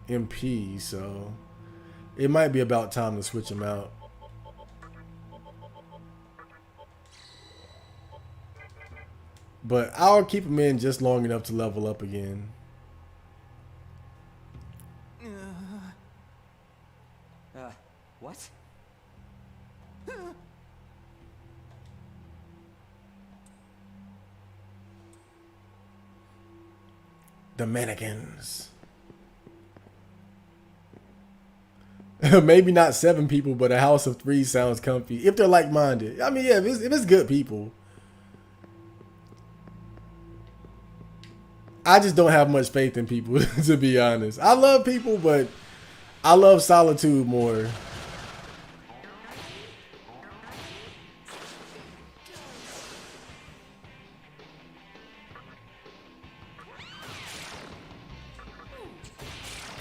MP, so it might be about time to switch him out. But I'll keep him in just long enough to level up again. What? The mannequins. Maybe not 7 people, but a house of 3 sounds comfy if they're like-minded. I mean, yeah, if it's good people. I just don't have much faith in people, to be honest. I love people, but I love solitude more.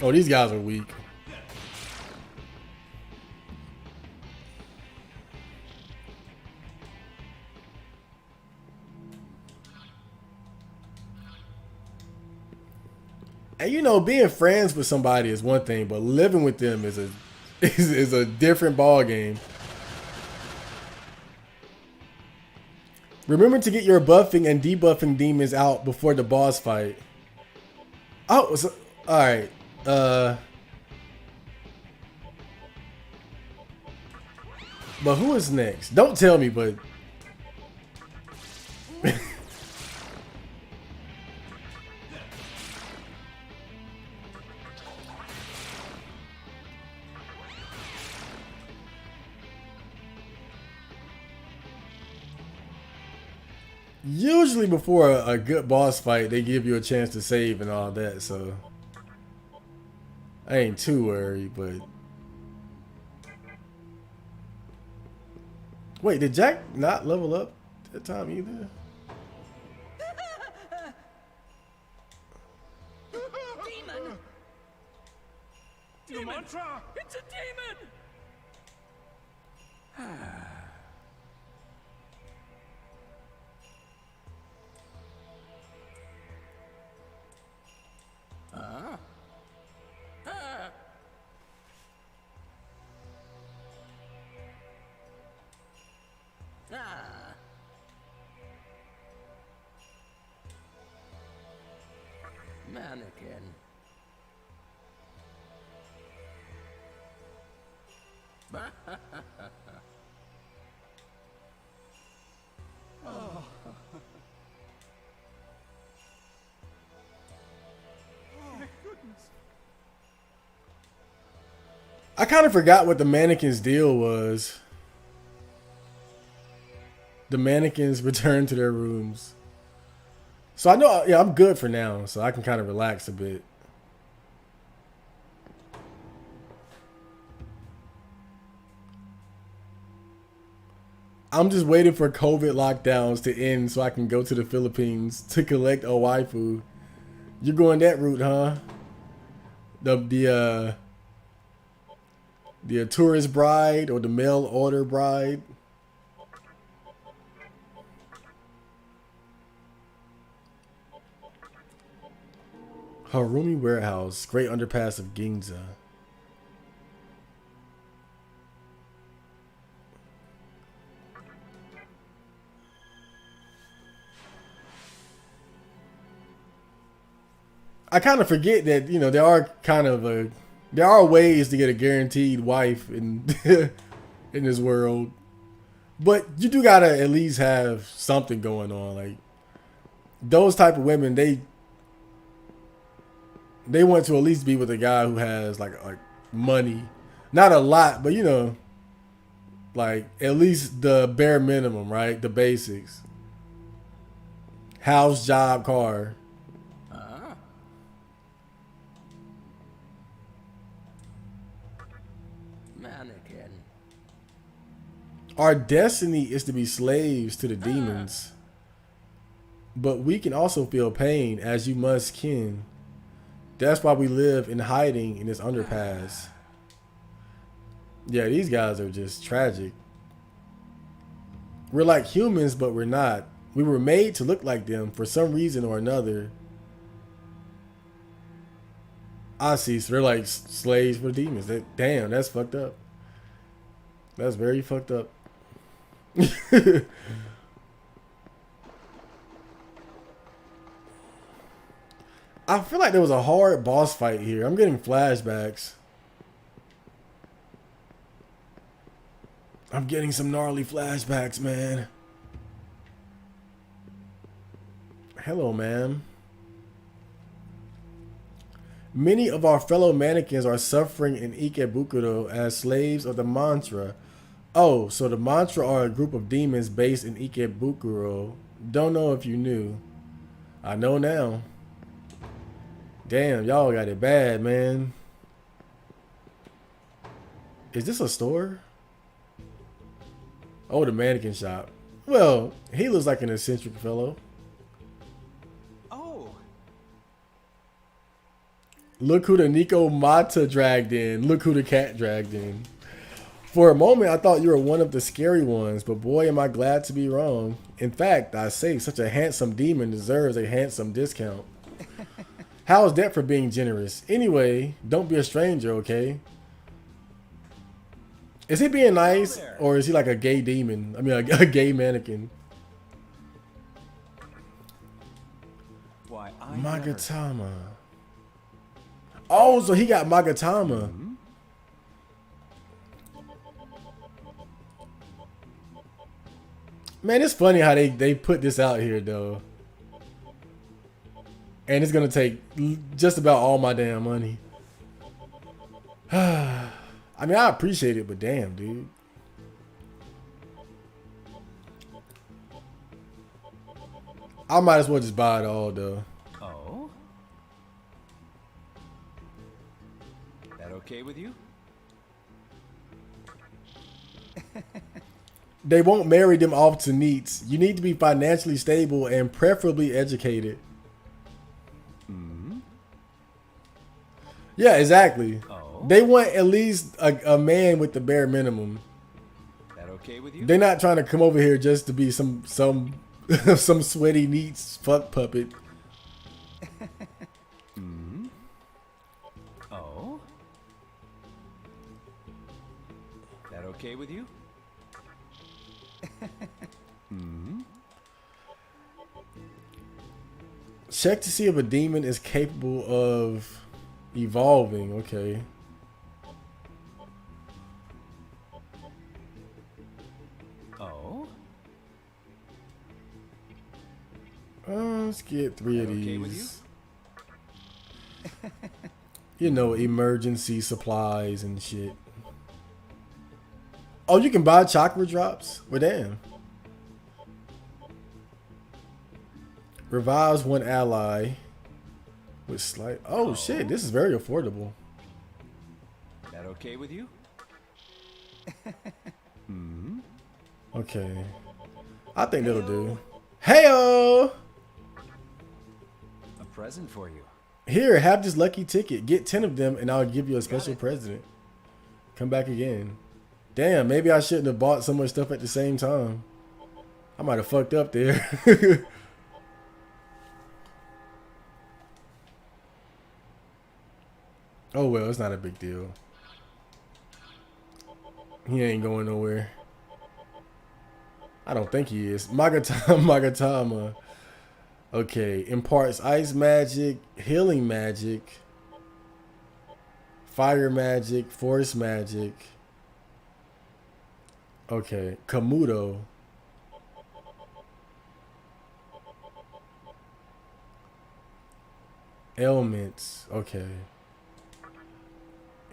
Oh, these guys are weak. And you know, being friends with somebody is one thing, but living with them is a is a different ball game. Remember to get your buffing and debuffing demons out before the boss fight. Oh, so, all right. But who is next? Don't tell me, but usually before a good boss fight, they give you a chance to save and all that. So I ain't too worried, but wait, did Jack not level up that time either? Demon! Demon! It's a demon! Mannequin. I kind of forgot what the mannequin's deal was. The mannequins return to their rooms. So I know, yeah, I'm good for now, so I can kind of relax a bit. I'm just waiting for COVID lockdowns to end so I can go to the Philippines to collect a waifu. You're going that route, huh? The tourist bride or the mail order bride? Harumi Warehouse, Great Underpass of Ginza. I kind of forget that, you know, there are ways to get a guaranteed wife in in this world. But you do gotta at least have something going on. Like those type of women, they want to at least be with a guy who has like money. Not a lot, but you know, like at least the bare minimum, right? The basics. House, job, car. Mannequin. Our destiny is to be slaves to the demons. But we can also feel pain, as you must kin. That's why we live in hiding in this underpass. Yeah, these guys are just tragic. We're like humans, but we're not. We were made to look like them for some reason or another. I see. So they're like slaves for the demons. Damn, that's fucked up. That's very fucked up. I feel like there was a hard boss fight here. I'm getting flashbacks. I'm getting some gnarly flashbacks, man. Hello, ma'am. Many of our fellow mannequins are suffering in Ikebukuro as slaves of the mantra. Oh, so the mantra are a group of demons based in Ikebukuro. Don't know if you knew. I know now. Damn, y'all got it bad, man. Is this a store? Oh, the mannequin shop. Well, he looks like an eccentric fellow. Oh, Look who the Nico Mata dragged in. Look who the cat dragged in. For a moment, I thought you were one of the scary ones, but boy, am I glad to be wrong. In fact, I say such a handsome demon deserves a handsome discount. How's that for being generous? Anyway, don't be a stranger, okay? Is he being nice, or is he like a gay demon? I mean, a gay mannequin. why I never- Magatama. Oh, so he got Magatama. Man, it's funny how they put this out here, though. And it's going to take just about all my damn money. I mean, I appreciate it, but damn, dude. I might as well just buy it all, though. Oh? That okay with you? They won't marry them off to neats. You need to be financially stable and preferably educated. Yeah, exactly. Oh? They want at least a man with the bare minimum. That okay with you? They're not trying to come over here just to be some some sweaty neats fuck puppet. Oh? That okay with you? Check to see if a demon is capable of evolving. Okay. Oh? Let's get 3 of That okay with these. You know, emergency supplies and shit. Oh, you can buy chakra drops? Well, damn. Revives one ally with slight. Oh, shit, this is very affordable. That okay with you? Okay. I think that'll do. Heyo! A present for you. Here, have this lucky ticket. Get 10 of them and I'll give you a special present. Come back again. Damn, maybe I shouldn't have bought so much stuff at the same time. I might have fucked up there. Oh well, it's not a big deal. He ain't going nowhere. I don't think he is. Magatama. Okay, imparts ice magic, healing magic, fire magic, force magic. Okay, Kamuto. Ailments. Okay.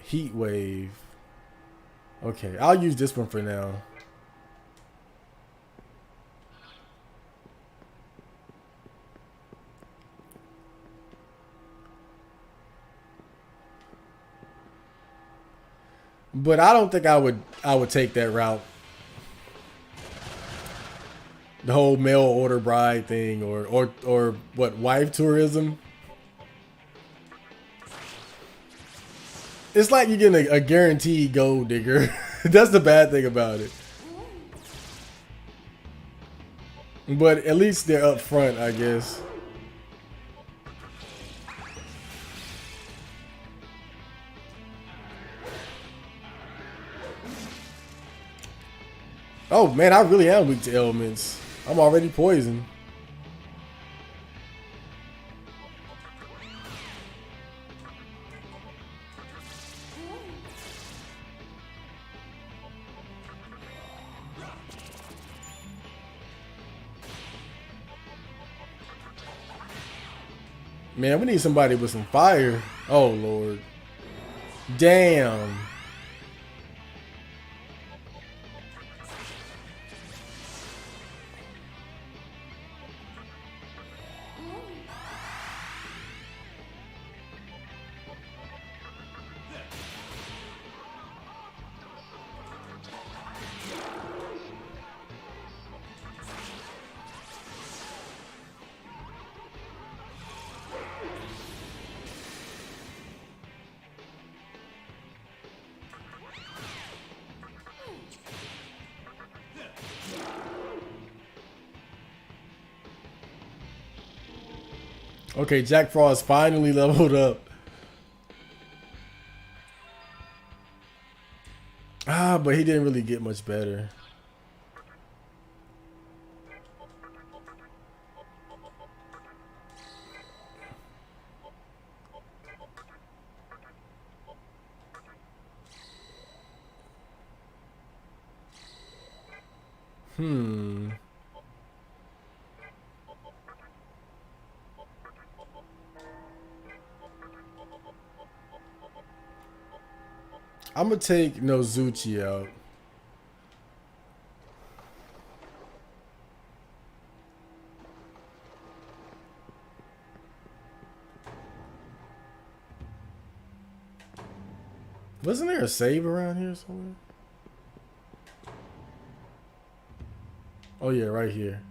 Heat wave. Okay, I'll use this one for now. But I don't think I would take that route. The whole mail order bride thing or what, wife tourism? It's like you're getting a guaranteed gold digger. That's the bad thing about it. But at least they're up front, I guess. Oh man, I really am weak to ailments. I'm already poisoned. Man, we need somebody with some fire. Oh Lord. Damn. Okay, Jack Frost finally leveled up. Ah, but he didn't really get much better. I'm gonna take Nozuchi out. Wasn't there a save around here somewhere? Oh yeah, right here.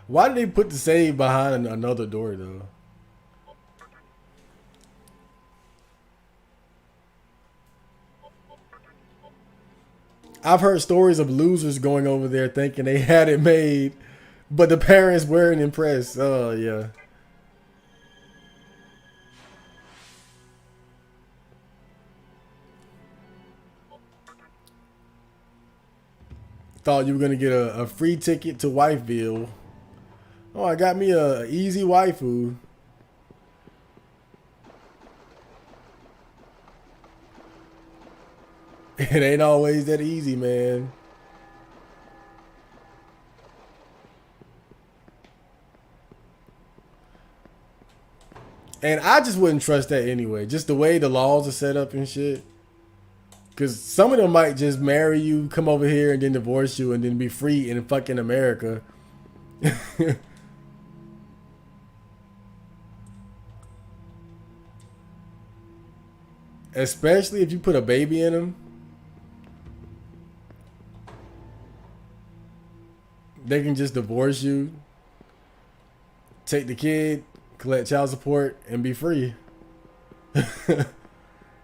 Why did they put the save behind another door though? I've heard stories of losers going over there thinking they had it made, but the parents weren't impressed. Oh yeah. Thought you were gonna get a free ticket to Wifeville. Oh, I got me a easy waifu. It ain't always that easy, man. And I just wouldn't trust that anyway. Just the way the laws are set up and shit. Because some of them might just marry you, come over here, and then divorce you, and then be free in fucking America. Especially if you put a baby in them. They can just divorce you, take the kid, collect child support, and be free.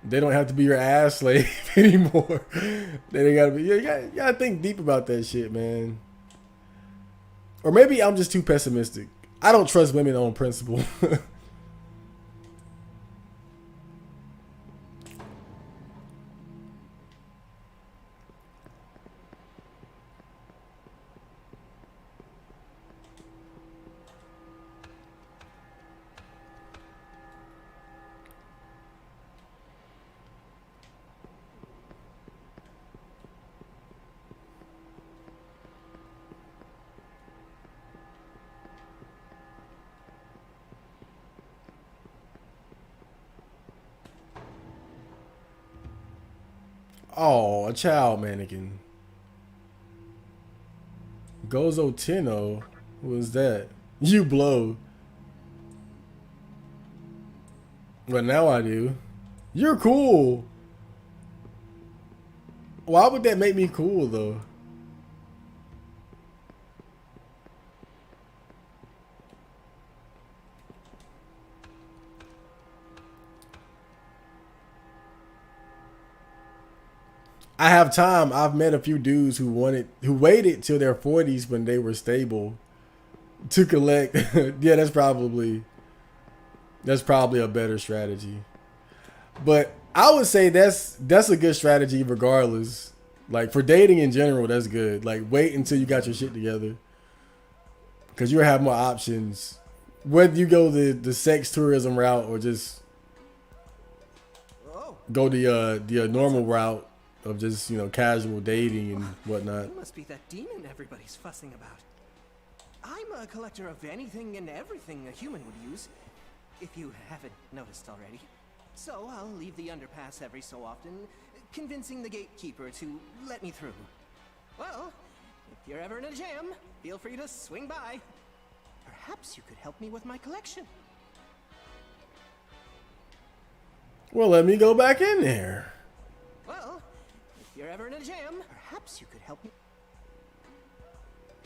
They don't have to be your ass slave anymore. They gotta be. You gotta think deep about that shit, man. Or maybe I'm just too pessimistic. I don't trust women on principle. Oh, a child mannequin. Gozo Tenno? Who was that? You blow. But now I do. You're cool. Why would that make me cool though? I have time. I've met a few dudes who waited till their 40s when they were stable to collect. Yeah, that's probably a better strategy. But I would say that's a good strategy regardless. Like for dating in general, that's good. Like wait until you got your shit together. Cause you'll have more options. Whether you go the sex tourism route or just go the normal route of just, casual dating and whatnot. You must be that demon everybody's fussing about. I'm a collector of anything and everything a human would use, if you haven't noticed already. So I'll leave the underpass every so often, convincing the gatekeeper to let me through. Well, if you're ever in a jam, feel free to swing by. Perhaps you could help me with my collection. Well, let me go back in there. Well, if you're ever in a jam, perhaps you could help me.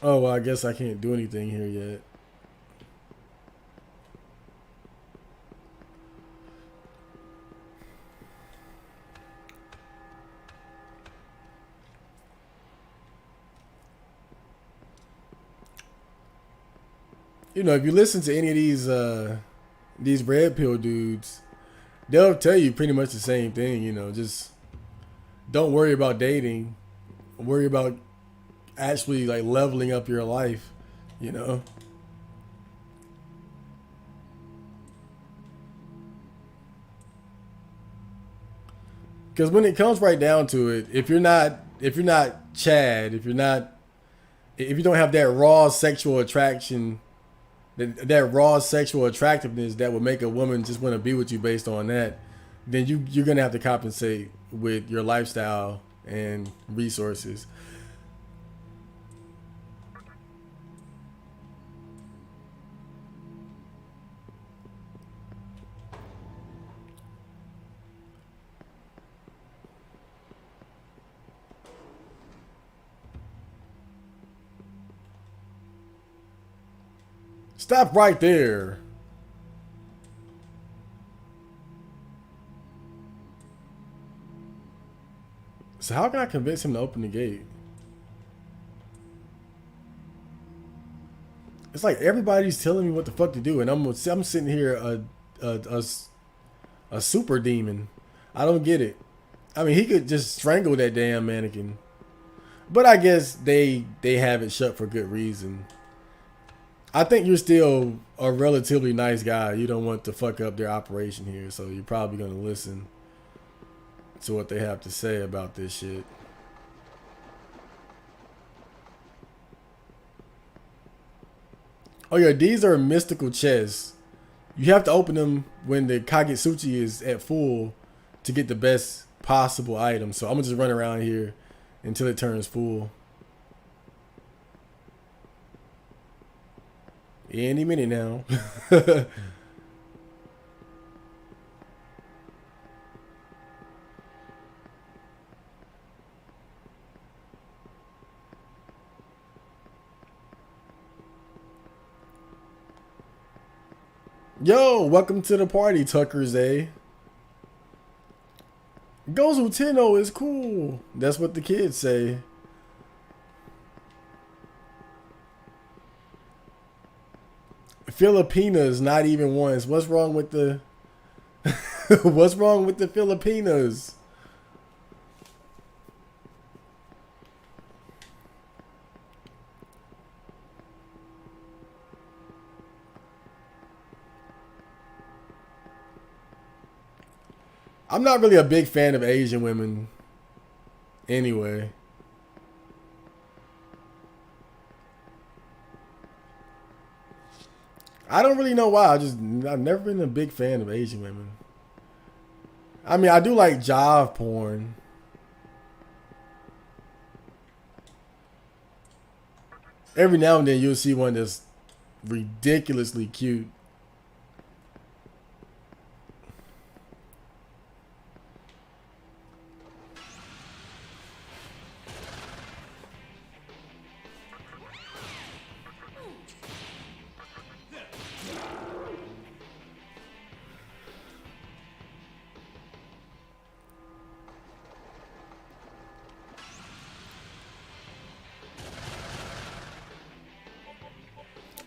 Oh, well, I guess I can't do anything here yet. If you listen to any of these these red pill dudes, they'll tell you pretty much the same thing. You know, just don't worry about dating. Worry about actually like leveling up your life. You know. Because when it comes right down to it, if you're not Chad, if you don't have that raw sexual attraction, that raw sexual attractiveness that would make a woman just want to be with you based on that, then you're gonna have to compensate with your lifestyle and resources. Stop right there. So how can I convince him to open the gate? It's like everybody's telling me what the fuck to do, and I'm sitting here a super demon. I don't get it. I mean, he could just strangle that damn mannequin, but I guess they have it shut for good reason. I think you're still a relatively nice guy. You don't want to fuck up their operation here, so you're probably gonna listen to what they have to say about this shit. Oh yeah, these are mystical chests. You have to open them when the Kagetsuchi is at full to get the best possible item. So I'm gonna just run around here until it turns full. Any minute now. Yo, welcome to the party, Tuckers, eh? Gozu Tenno is cool. That's what the kids say. Filipinas, not even once. What's wrong with the What's wrong with the Filipinas? I'm not really a big fan of Asian women anyway. I don't really know why. I've never been a big fan of Asian women. I mean, I do like jive porn. Every now and then you'll see one that's ridiculously cute.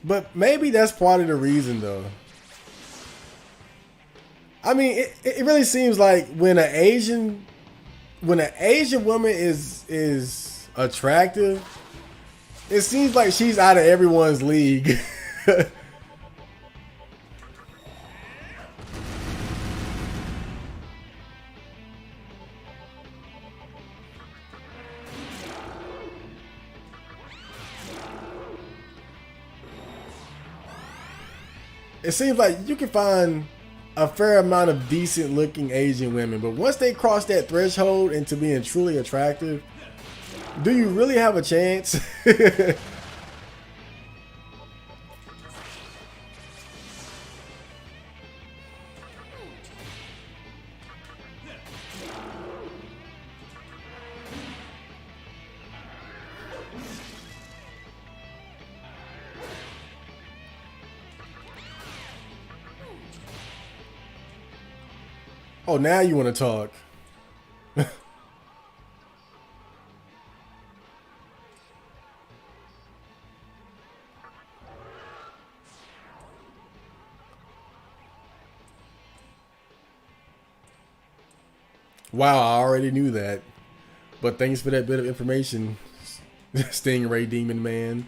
But maybe that's part of the reason, though. I mean, it really seems like when an Asian woman is attractive, it seems like she's out of everyone's league. It seems like you can find a fair amount of decent looking Asian women, but once they cross that threshold into being truly attractive, do you really have a chance? Oh, now you want to talk. Wow, I already knew that. But thanks for that bit of information, Stingray Demon Man.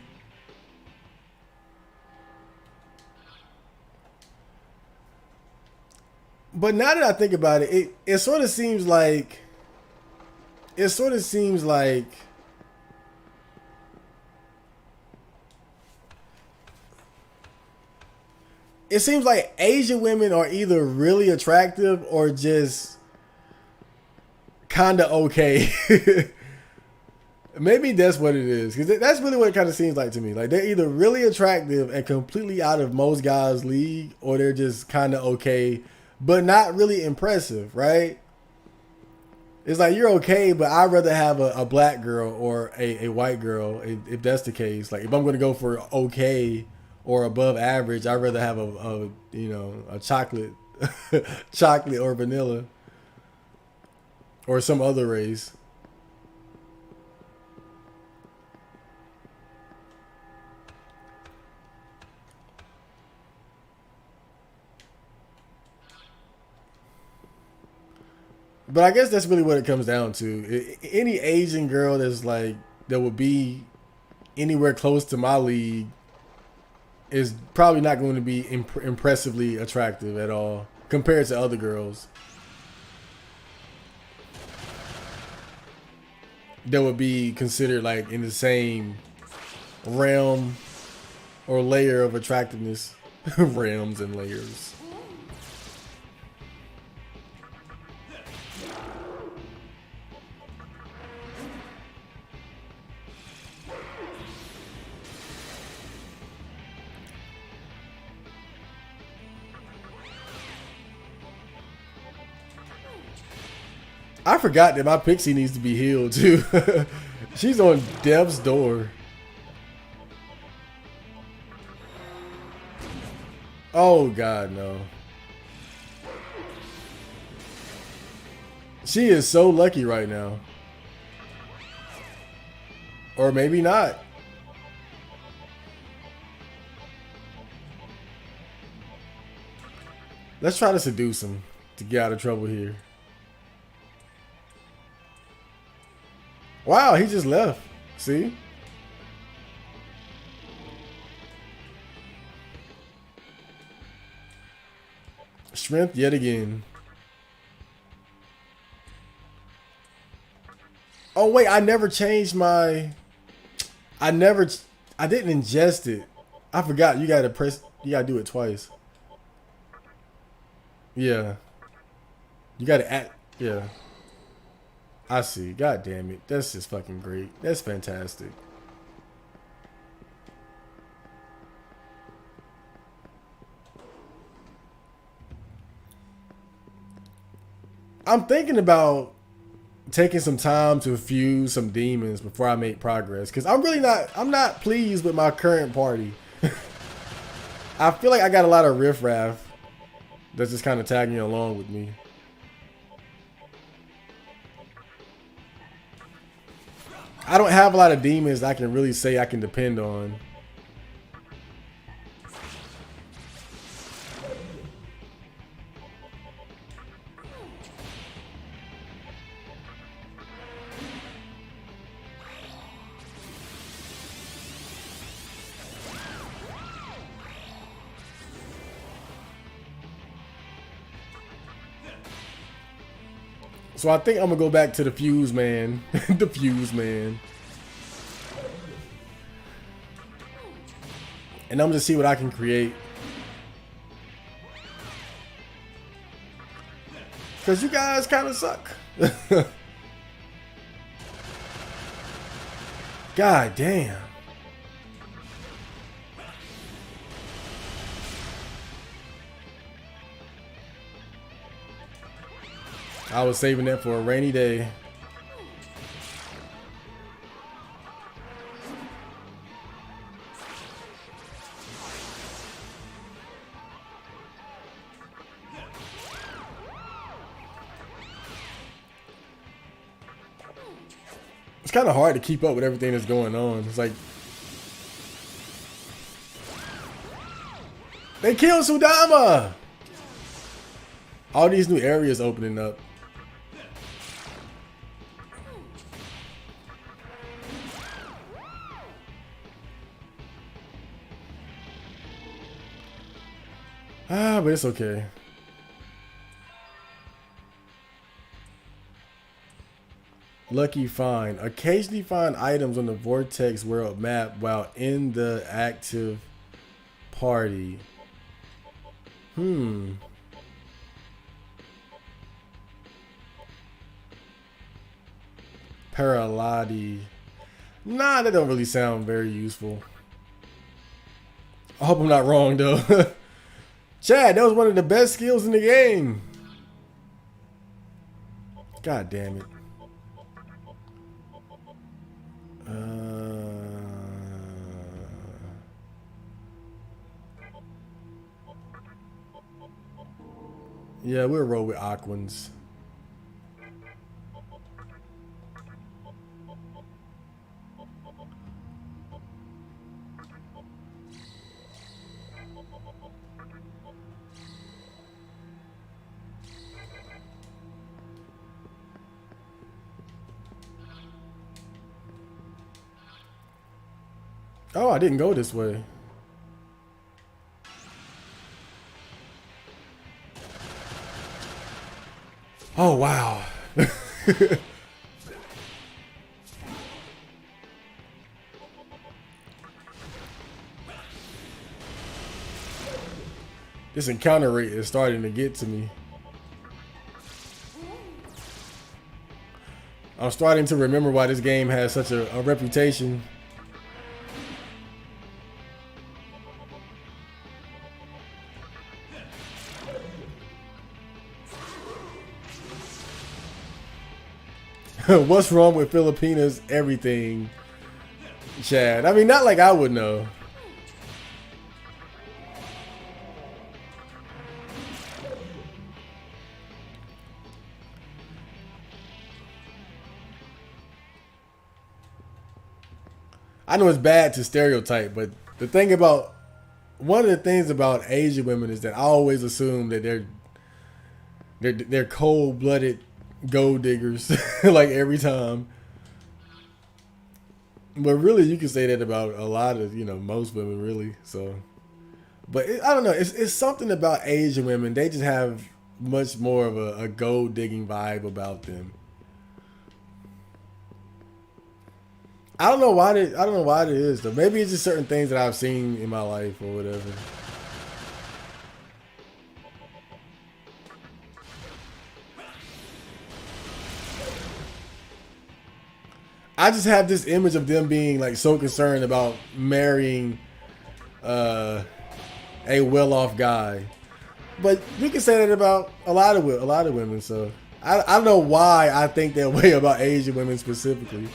But now that I think about it, it sort of seems like it seems like Asian women are either really attractive or just kind of okay. Maybe that's what it is, because that's really what it kind of seems like to me. Like they're either really attractive and completely out of most guys' league, or they're just kind of okay, but not really impressive, right? It's like you're okay, but I'd rather have a black girl or a white girl if that's the case. Like if I'm going to go for okay or above average, I'd rather have a chocolate chocolate or vanilla or some other race. But I guess that's really what it comes down to. Any Asian girl that would be anywhere close to my league is probably not going to be impressively attractive at all compared to other girls that would be considered like in the same realm or layer of attractiveness. Realms and layers. I forgot that my Pixie needs to be healed too. She's on death's door. Oh God, no. She is so lucky right now. Or maybe not. Let's try to seduce him to get out of trouble here. Wow, he just left. See? Strength yet again. Oh wait, I never changed my... I didn't ingest it. I forgot. You gotta do it twice. Yeah. You gotta add... Yeah. I see. God damn it. That's just fucking great. That's fantastic. I'm thinking about taking some time to fuse some demons before I make progress, because I'm not pleased with my current party. I feel like I got a lot of riffraff that's just kind of tagging along with me. I don't have a lot of demons I can really say I can depend on. So I think I'm gonna go back to the Fuse Man. The Fuse Man. And I'm gonna see what I can create. Cause you guys kind of suck. God damn. I was saving that for a rainy day. It's kind of hard to keep up with everything that's going on. It's like they killed Sudama. All these new areas opening up. But it's okay. Lucky find. Occasionally find items on the Vortex world map while in the active party. Paralati. Nah, that don't really sound very useful. I hope I'm not wrong though. Chad, that was one of the best skills in the game. God damn it. Yeah, we'll roll with Aquans. Oh, I didn't go this way. Oh, wow. This encounter rate is starting to get to me. I'm starting to remember why this game has such a reputation. What's wrong with Filipinas? Everything, Chad. I mean, not like I would know. I know it's bad to stereotype, but the thing about one of the things about Asian women is that I always assume that they're cold-blooded gold diggers, like every time. But really, you can say that about a lot of, most women, really. So, but I don't know. It's something about Asian women. They just have much more of a gold digging vibe about them. I don't know why it is though. Maybe it's just certain things that I've seen in my life or whatever. I just have this image of them being like so concerned about marrying a well-off guy. But you can say that about a lot of women. So I don't know why I think that way about Asian women specifically,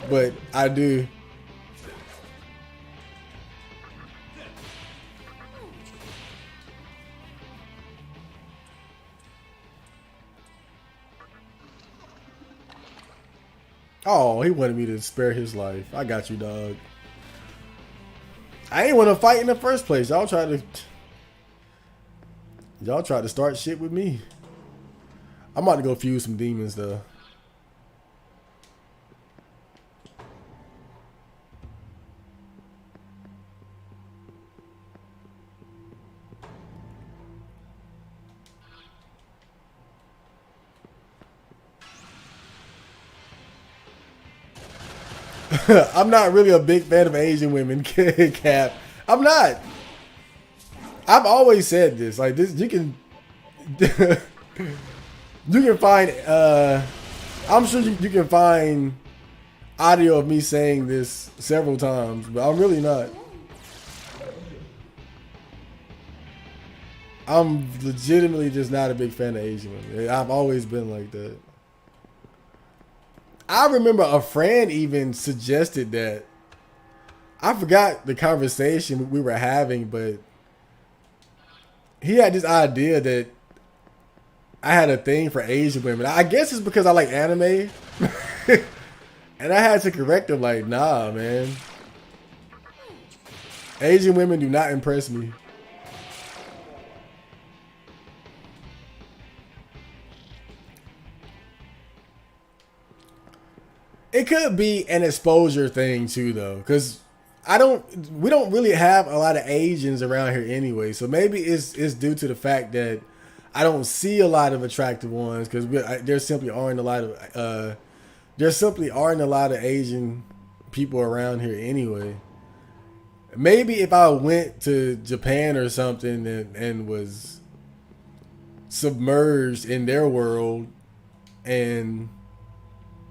but I do. Oh, he wanted me to spare his life. I got you, dog. I ain't want to fight in the first place. Y'all tried to start shit with me. I'm about to go fuse some demons though. I'm not really a big fan of Asian women, Cap. I'm not. I've always said this. Like this, you can, you can find. I'm sure you can find audio of me saying this several times, but I'm really not. I'm legitimately just not a big fan of Asian women. I've always been like that. I remember a friend even suggested that. I forgot the conversation we were having, but he had this idea that I had a thing for Asian women. I guess it's because I like anime. And I had to correct him like, nah, man. Asian women do not impress me. It could be an exposure thing too, though, because we don't really have a lot of Asians around here anyway. So maybe it's due to the fact that I don't see a lot of attractive ones because there simply aren't a lot of Asian people around here anyway. Maybe if I went to Japan or something and was submerged in their world and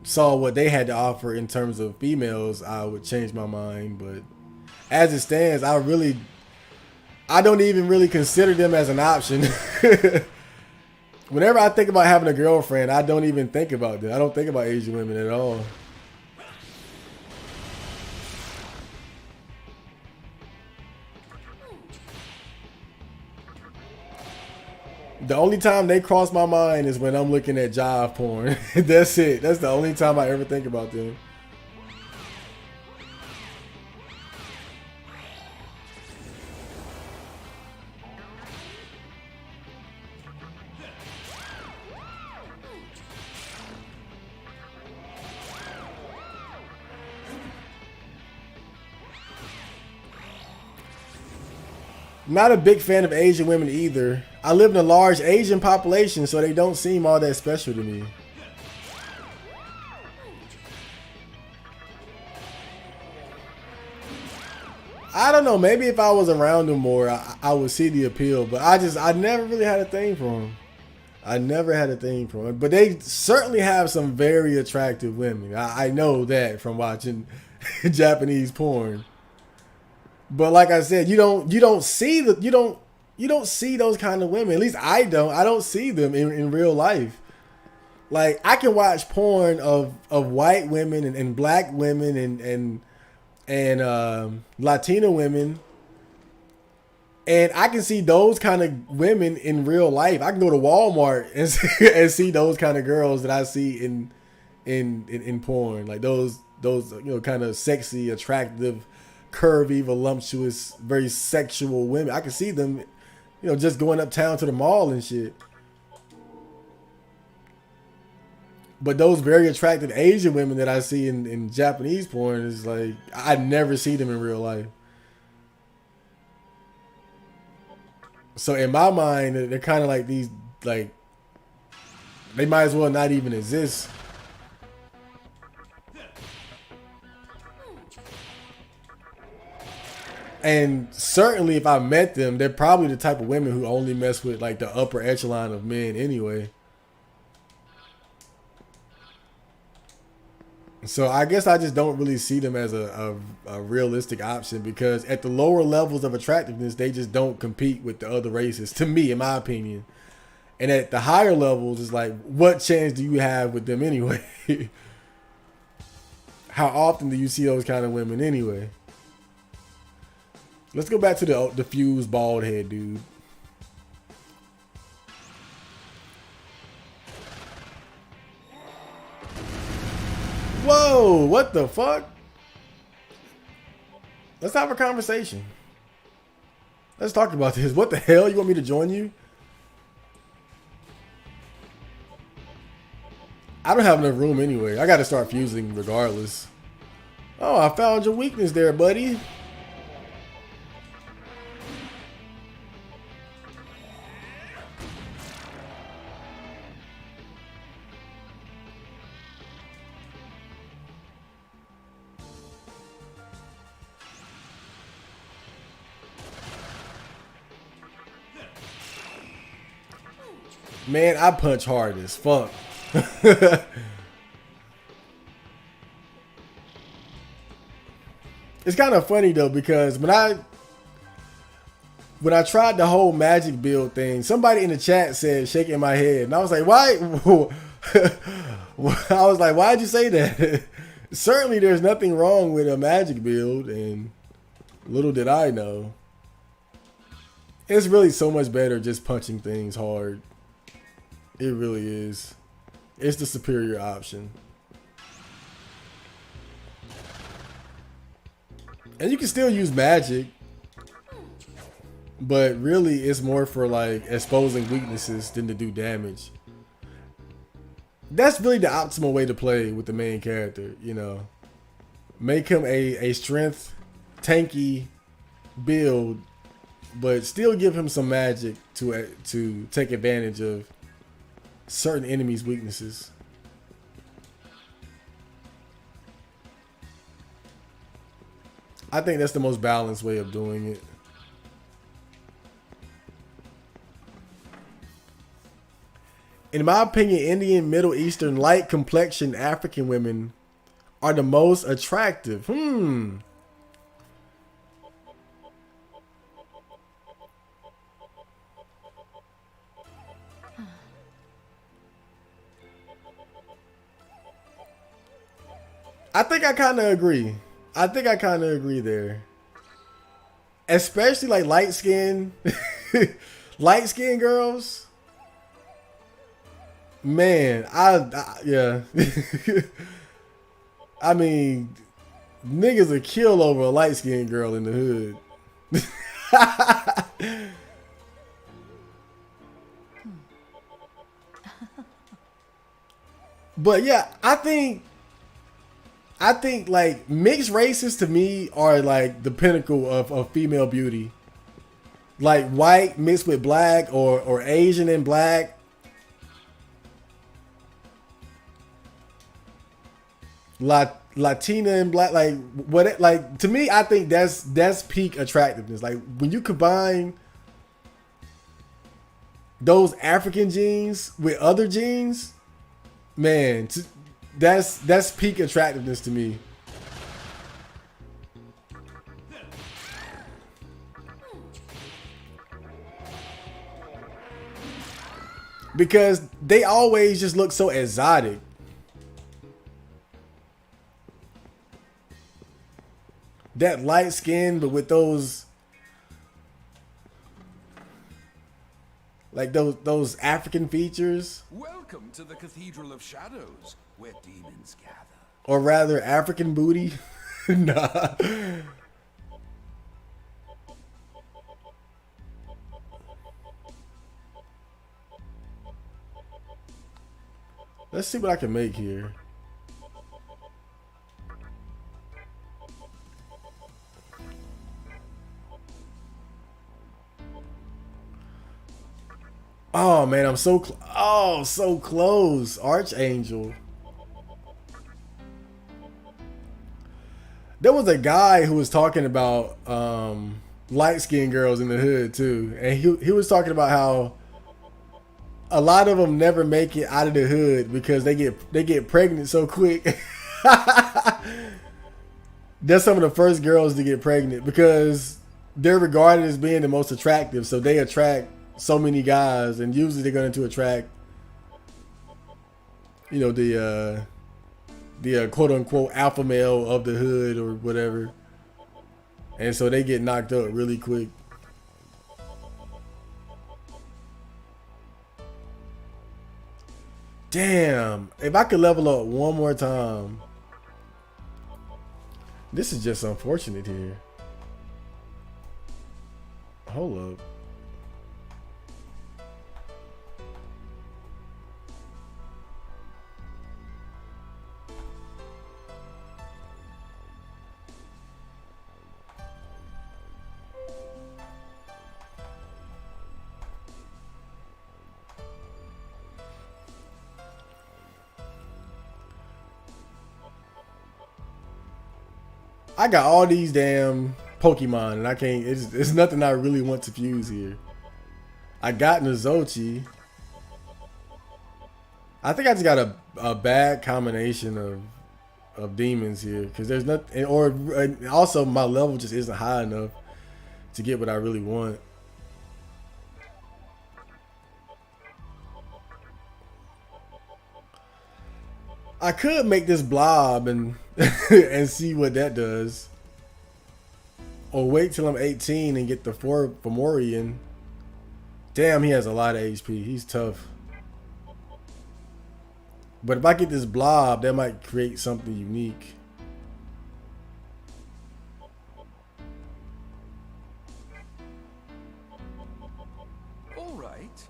saw what they had to offer in terms of females, I would change my mind. But as it stands, I don't even really consider them as an option. Whenever I think about having a girlfriend, I don't even think about them. I don't think about Asian women at all. The only time they cross my mind is when I'm looking at jive porn. That's it. That's the only time I ever think about them. Not a big fan of Asian women either. I live in a large Asian population, so they don't seem all that special to me. I don't know. Maybe if I was around them more, I would see the appeal. But I never really had a thing for them. I never had a thing for them. But they certainly have some very attractive women. I know that from watching Japanese porn. But like I said, you don't see those kind of women. At least I don't. I don't see them in real life. Like I can watch porn of white women and black women and Latino women, and I can see those kind of women in real life. I can go to Walmart and see those kind of girls that I see in porn. Like those kind of sexy, attractive, curvy, voluptuous, very sexual women. I can see them, just going uptown to the mall and shit. But those very attractive Asian women that I see in Japanese porn is like, I never see them in real life. So in my mind, they're kind of like these, like, they might as well not even exist. And certainly if I met them, they're probably the type of women who only mess with like the upper echelon of men anyway. So I guess I just don't really see them as a realistic option because at the lower levels of attractiveness, they just don't compete with the other races, to me, in my opinion. And at the higher levels, it's like, what chance do you have with them anyway? How often do you see those kind of women anyway? Let's go back to the fused bald head dude. Whoa, what the fuck? Let's have a conversation. Let's talk about this. What the hell? You want me to join you? I don't have enough room anyway. I got to start fusing regardless. Oh, I found your weakness there, buddy. Man, I punch hard as fuck. It's kind of funny though because when I tried the whole magic build thing, somebody in the chat said shaking my head, and I was like, why? I was like, why'd you say that? Certainly, there's nothing wrong with a magic build, and little did I know, it's really so much better just punching things hard. It really is. It's the superior option. And you can still use magic, but really it's more for like exposing weaknesses than to do damage. That's really the optimal way to play with the main character, Make him a strength tanky build, but still give him some magic to take advantage of certain enemies' weaknesses. I think that's the most balanced way of doing it. In my opinion, Indian, Middle Eastern, light complexion African women are the most attractive. I think I kind of agree. I think I kind of agree there. Especially like light skin, light skin girls. Man, yeah. I mean, niggas will kill over a light skinned girl in the hood. But yeah, I think like mixed races to me are like the pinnacle of female beauty. Like white mixed with black or Asian and black. Latina and black, like what? Like to me, I think that's peak attractiveness. Like when you combine those African genes with other genes, man, that's peak attractiveness to me. Because they always just look so exotic. That light skin, but with those, like those African features. Welcome to the Cathedral of Shadows, where demons gather. Or rather, African booty. Nah. Let's see what I can make here. Oh man, I'm so so close. Archangel. There was a guy who was talking about light-skinned girls in the hood too, and he was talking about how a lot of them never make it out of the hood because they get pregnant so quick. They're some of the first girls to get pregnant because they're regarded as being the most attractive, so they attract so many guys, and usually they're going to attract, you know, the quote unquote alpha male of the hood or whatever, and so they get knocked up really quick. Damn, if I could level up one more time. This is just unfortunate here. Hold up. I got all these damn Pokemon and I can't, it's nothing I really want to fuse here. I got Nozochi. I think I just got a bad combination of demons here because there's nothing, or also my level just isn't high enough to get what I really want. I could make this blob and and see what that does. Or wait till I'm 18 and get the Fomorian. Damn, he has a lot of HP. He's tough. But if I get this blob, that might create something unique. All right.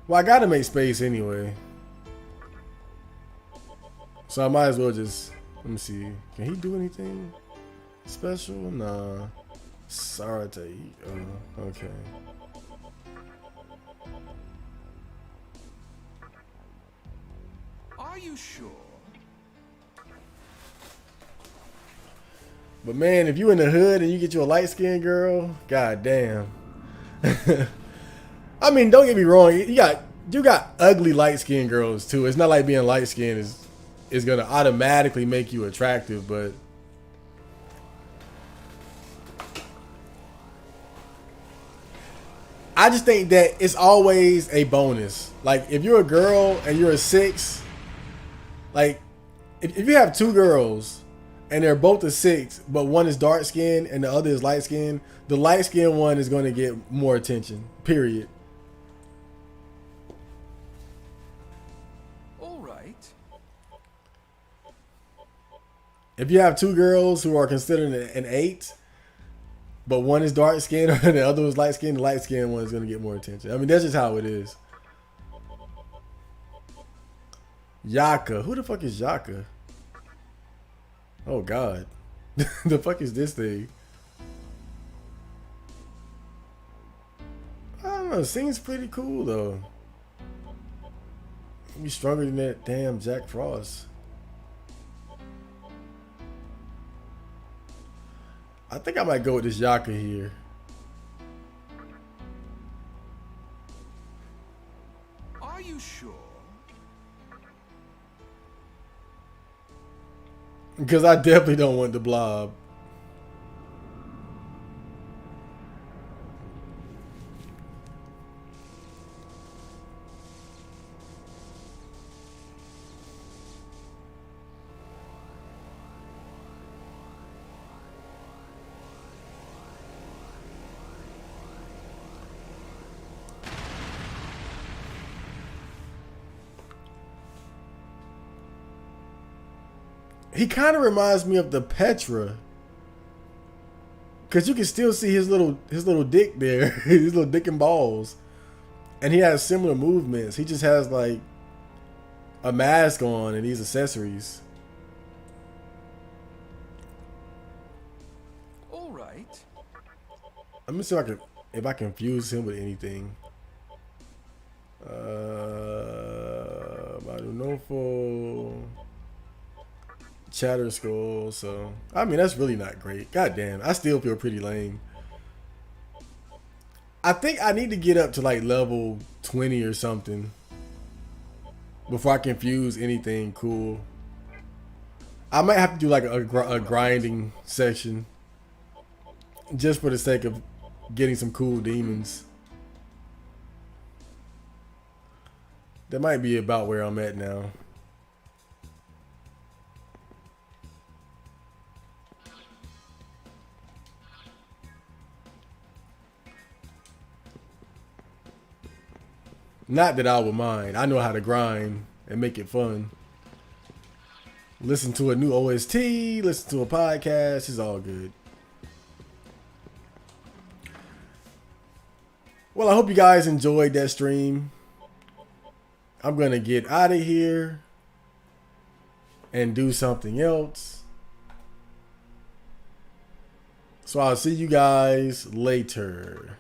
Well, I gotta make space anyway. So I might as well just, let me see. Can he do anything? Special? Nah. Sarate. Oh, okay. Are you sure? But man, if you in the hood and you get you a light skinned girl, god damn. I mean, don't get me wrong. You got ugly light skinned girls too. It's not like being light skinned is gonna automatically make you attractive, but I just think that it's always a bonus. Like if you're a girl and you're a 6, like if you have 2 girls and they're both a 6, but one is dark skinned and the other is light skinned, the light skinned one is going to get more attention. Period. All right. If you have 2 girls who are considered an 8, but one is dark skinned and the other is light skinned, the light skinned one is going to get more attention. I mean, that's just how it is. Yaka. Who the fuck is Yaka? Oh, God. The fuck is this thing? I don't know. It seems pretty cool, though. Be stronger than that damn Jack Frost. I think I might go with this Yaka here. Are you sure? Because I definitely don't want the Blob. He kind of reminds me of the Petra, cause you can still see his little dick there, his little dick and balls, and he has similar movements. He just has like a mask on and these accessories. All right. Let me see if I can fuse him with anything. I don't know for Chatter Skull, so I mean that's really not great. God damn, I still feel pretty lame. I think I need to get up to like level 20 or something before I can fuse anything cool. I might have to do like a grinding section just for the sake of getting some cool demons. That might be about where I'm at now. Not that I would mind. I know how to grind and make it fun. Listen to a new OST, listen to a podcast, it's all good. Well, I hope you guys enjoyed that stream. I'm going to get out of here and do something else. So I'll see you guys later.